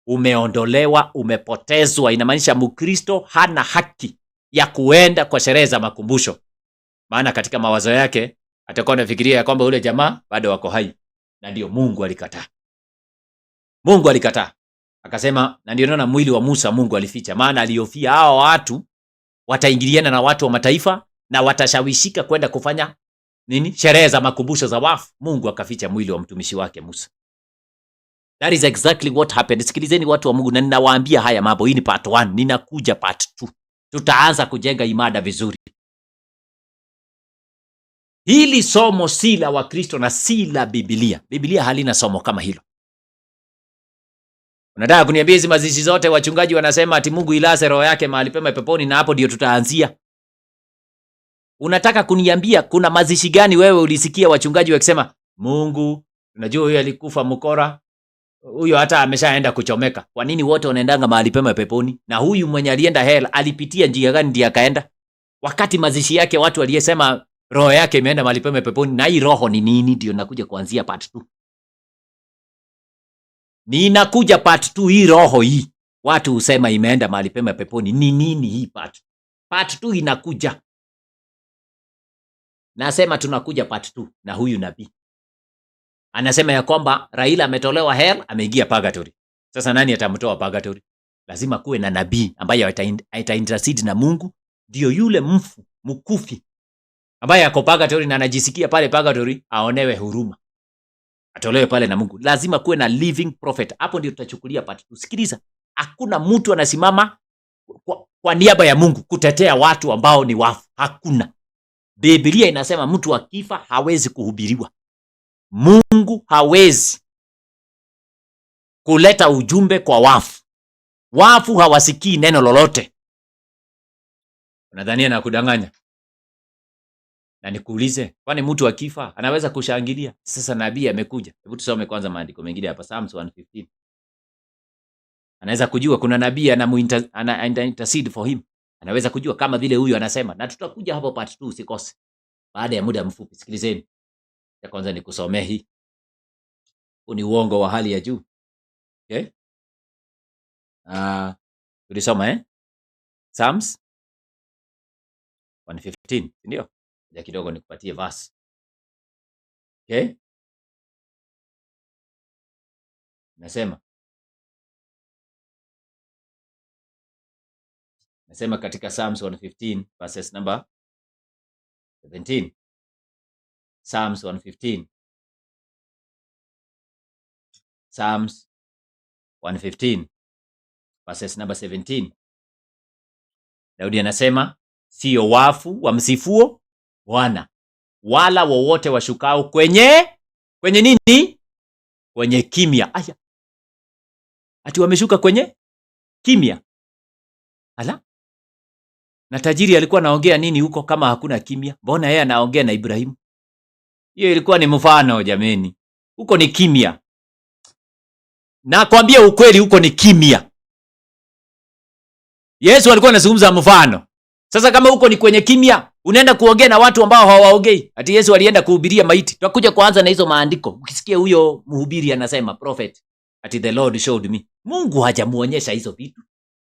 S1: umeondolewa, umepotezwa. Inamaanisha Mkristo hana haki ya kuenda kwa sherehe za makumbusho, maana katika mawazo yake atakuwa anafikiria ya kwamba ule jamaa bado wako hai, na ndio Mungu alikataa. Mungu alikataa. Akasema, na ndio naona mwili wa Musa Mungu alificha, maana alihofia hao watu wataingiliana na watu wa mataifa na watashawishika kwenda kufanya nini? Sherehe za makumbusho za wafu. Mungu akaficha mwili wa mtumishi wake Musa. That is exactly what happened. Sikilizeni watu wa Mungu, na ninawaambia haya mambo. Hii ni part 1, ninakuja part 2. Tutaanza kujenga imada vizuri. Hili somo si la Wakristo na si la Biblia. Biblia halina somo kama hilo. Unataka kuniambia hizi mazishi zote wachungaji wanasema ati Mungu ilase roho yake mahali pema peponi na hapo ndio tutaanzia? Unataka kuniambia kuna mazishi gani wewe ulisikia wachungaji wakisema Mungu, unajua huyo alikufa mkora, huyo hata ameshaenda kuchomeka? Kwa nini wote wanaendanga mahali pema peponi? Na huyu mwenye alienda hell alipitia njia gani ndiye akaenda? Wakati mazishi yake watu waliyesema roho yake imeenda mahali pema peponi, na hii roho ni nini? Ndio nakuja kuanzia part 2. Ninakuja part 2. Hii roho hii watu husema imeenda mahali pema peponi, ni nini hii part 2 inakuja. Nasema tunakuja part 2 na huyu nabii anasema ya kwamba Raila ametolewa hell, ameingia purgatory. Sasa nani atamtoa purgatory? Lazima kuwe na nabii ambaye ataintercede na Mungu, ndio yule mkufi ambaye ako purgatory na anajisikia pale purgatory aonewe huruma, atolewe pale na Mungu. Lazima kuwe na living prophet. Hapo ndio tutachukulia part 2. Sikiliza, hakuna mtu anasimama kwa niaba ya Mungu kutetea watu ambao ni wafu. Hakuna. Biblia inasema mtu akifa hawezi kuhubiriwa. Mungu hawezi kuleta ujumbe kwa wafu. Wafu hawasikii neno lolote. Unadhania na kudanganya? Na nikuulize, kwani mtu akifa anaweza kushangilia? Sasa nabii amekuja. Hebu tusome kwanza maandiko mengine hapa, Psalms 115. Anaweza kujua kuna nabii ana intercede for him. Anaweza kujua kama vile huyu anasema, na tutakuja hapo part 2 usikose. Baada ya muda mfupi. Sikilizeni. Ya kwanza nikusomee hii. Huu ni uongo wa hali ya juu. Okay? Tulisoma Psalms 115, ndio? Ya kidogo nikupatie verse. Okay? Nasema katika Psalms 115 verses number 17. Psalms 115. Psalms 115 verses number 17. Daudi anasema, sio wafu wamsifuo Bwana, wala wowote washukao kwenye nini? Kwenye kimya. Aya, ati wameshuka kwenye kimya. Ala, na tajiri alikuwa anaongea nini huko kama hakuna kimya? Mbona yeye anaongea na Ibrahimu? Hiyo ilikuwa ni mfano jameni. Huko ni kimya. Na kwambia ukweli, huko ni kimya. Yesu alikuwa anazungumza mfano. Sasa kama huko ni kwenye kimya, unaenda kuongea na watu ambao hawaongei. Ati Yesu alienda kuhubiria maiti. Tutakuja kuanza na hizo maandiko. Ukisikia huyo mhubiri anasema prophet, ati the Lord showed me. Mungu hajamuonyesha hizo vitu.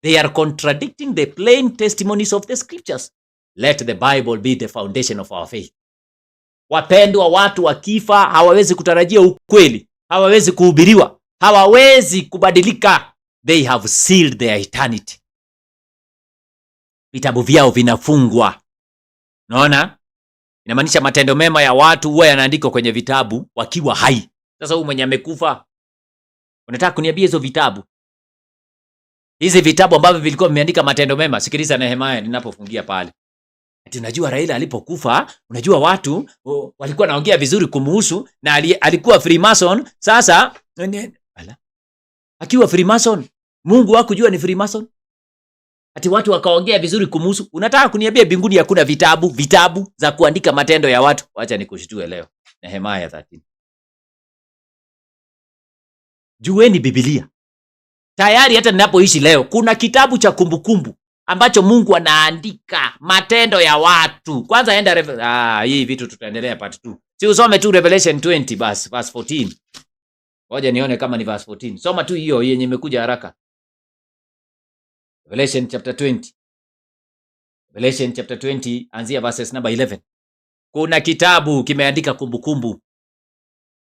S1: They are contradicting the plain testimonies of the scriptures. Let the Bible be the foundation of our faith. Wapendwa, watu wakifa hawawezi kutarajia ukweli, hawawezi kuhubiriwa, hawawezi kubadilika. They have sealed their eternity. Vitabu vyao vinafungwa. Unaona? Inamaanisha matendo mema ya watu huwa yanaandikwa kwenye vitabu wakiwa hai. Sasa huyu mwenye amekufa, unataka kuniambia hizo vitabu? Hizi vitabu ambavyo vilikuwa vimeandika matendo mema, sikiliza Nehemia ninapofungia pale. Ati unajua Raila alipokufa, unajua watu walikuwa naongea vizuri kumuhusu na alikuwa Freemason. Sasa akiwa Freemason, Mungu hakujua ni Freemason. Ati watu wakaongea vizuri kumuhusu. Unataka kuniambia mbinguni hakuna vitabu za kuandika matendo ya watu? Acha nikushtue leo. Nehemia 13. Jueni Biblia. Tayari hata ninapoishi leo kuna kitabu cha kumbukumbu ambacho Mungu anaandika matendo ya watu. Kwanza enda hii vitu tutaendelea part 2. Si usome tu Revelation 20 basi verse 14. Ngoja nione kama ni verse 14. Soma tu hiyo yenye imekuja haraka. Revelation chapter 20. Revelation chapter 20 anzia verses number 11. Kuna kitabu kimeandika kumbukumbu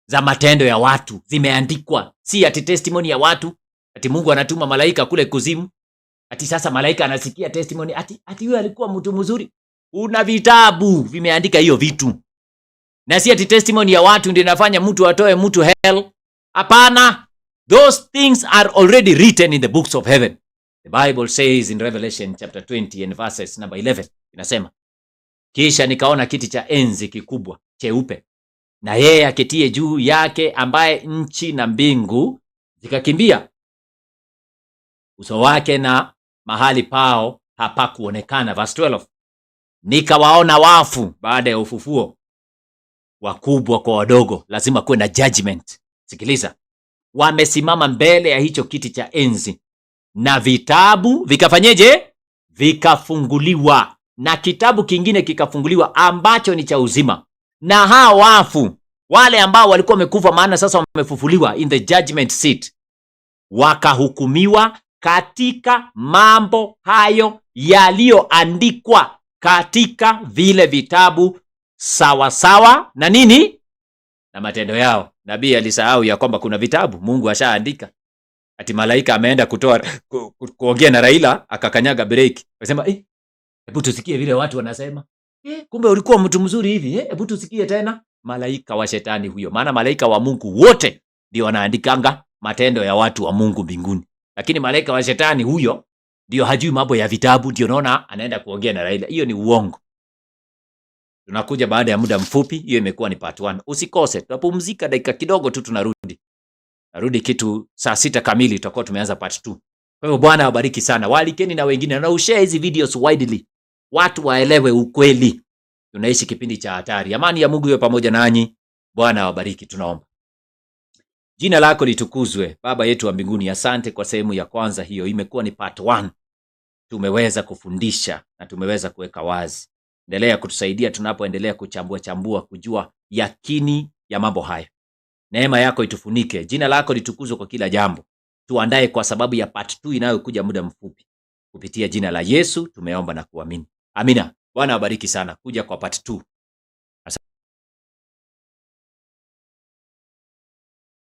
S1: za matendo ya watu, zimeandikwa. Si ati testimony ya watu, ati Mungu anatuma malaika kule kuzimu, ati sasa malaika anasikia testimony ati yule alikuwa mtu mzuri. Una vitabu vimeandika hiyo vitu. Na si ati testimony ya watu ndio inafanya mtu atoe mtu hell. Hapana. Those things are already written in the books of heaven. The Bible says in Revelation chapter 20 and verses number 11, inasema, kisha nikaona kiti cha enzi kikubwa cheupe, na yeye aketie juu yake, ambaye nchi na mbingu zikakimbia. Uso wake na mahali pao hapakuonekana. Verse 12. Nikawaona wafu baada ya ufufuo, wakubwa kwa wadogo. Lazima kuwe na judgment. Sikiliza. Wamesimama mbele ya hicho kiti cha enzi, na vitabu vikafanyeje? Vikafunguliwa. Na kitabu kingine kikafunguliwa ambacho ni cha uzima. Na hao wafu, wale ambao walikuwa wamekufa, maana sasa wamefufuliwa in the judgment seat, wakahukumiwa katika mambo hayo yaliyoandikwa katika vile vitabu sawa na nini? Na matendo yao. Nabii alisahau ya kwamba kuna vitabu Mungu ashaandika. Ati malaika ameenda kuongea na Raila, akakanyaga break. Akasema, hebu tusikie vile watu wanasema. Kumbe ulikuwa mtu mzuri hivi. Hebu tusikie tena. Malaika wa shetani huyo. Maana malaika wa Mungu wote ndio wanaandikanga matendo ya watu wa Mungu mbinguni. Lakini malaika wa shetani huyo ndio hajui mambo ya vitabu, ndio naona anaenda kuongea na Raila. Hiyo ni uongo. Tunakuja baada ya muda mfupi. Hiyo imekuwa ni part 1. Usikose. Tutapumzika dakika kidogo tu, tunarudi. Narudi kitu saa 6 kamili, tutakuwa tumeanza part 2. Kwa hiyo Bwana awabariki sana. Waalikeni na wengine, na ushare hizi videos widely. Watu waelewe ukweli. Tunaishi kipindi cha hatari. Amani ya Mungu iwe pamoja nanyi. Bwana awabariki, tunaomba. Jina lako litukuzwe. Baba yetu wa mbinguni, asante kwa sehemu ya kwanza hiyo. Imekuwa ni part 1. Tumeweza kufundisha na tumeweza kuweka wazi. Endelea kutusaidia tunapoendelea kuchambua kujua yakini ya mambo haya. Neema yako itufunike. Jina lako litukuzwe kwa kila jambo. Tuandae kwa sababu ya part 2 inayokuja muda mfupi. Kupitia jina la Yesu tumeomba na kuamini. Amina. Bwana awabariki sana. Kuja kwa part 2.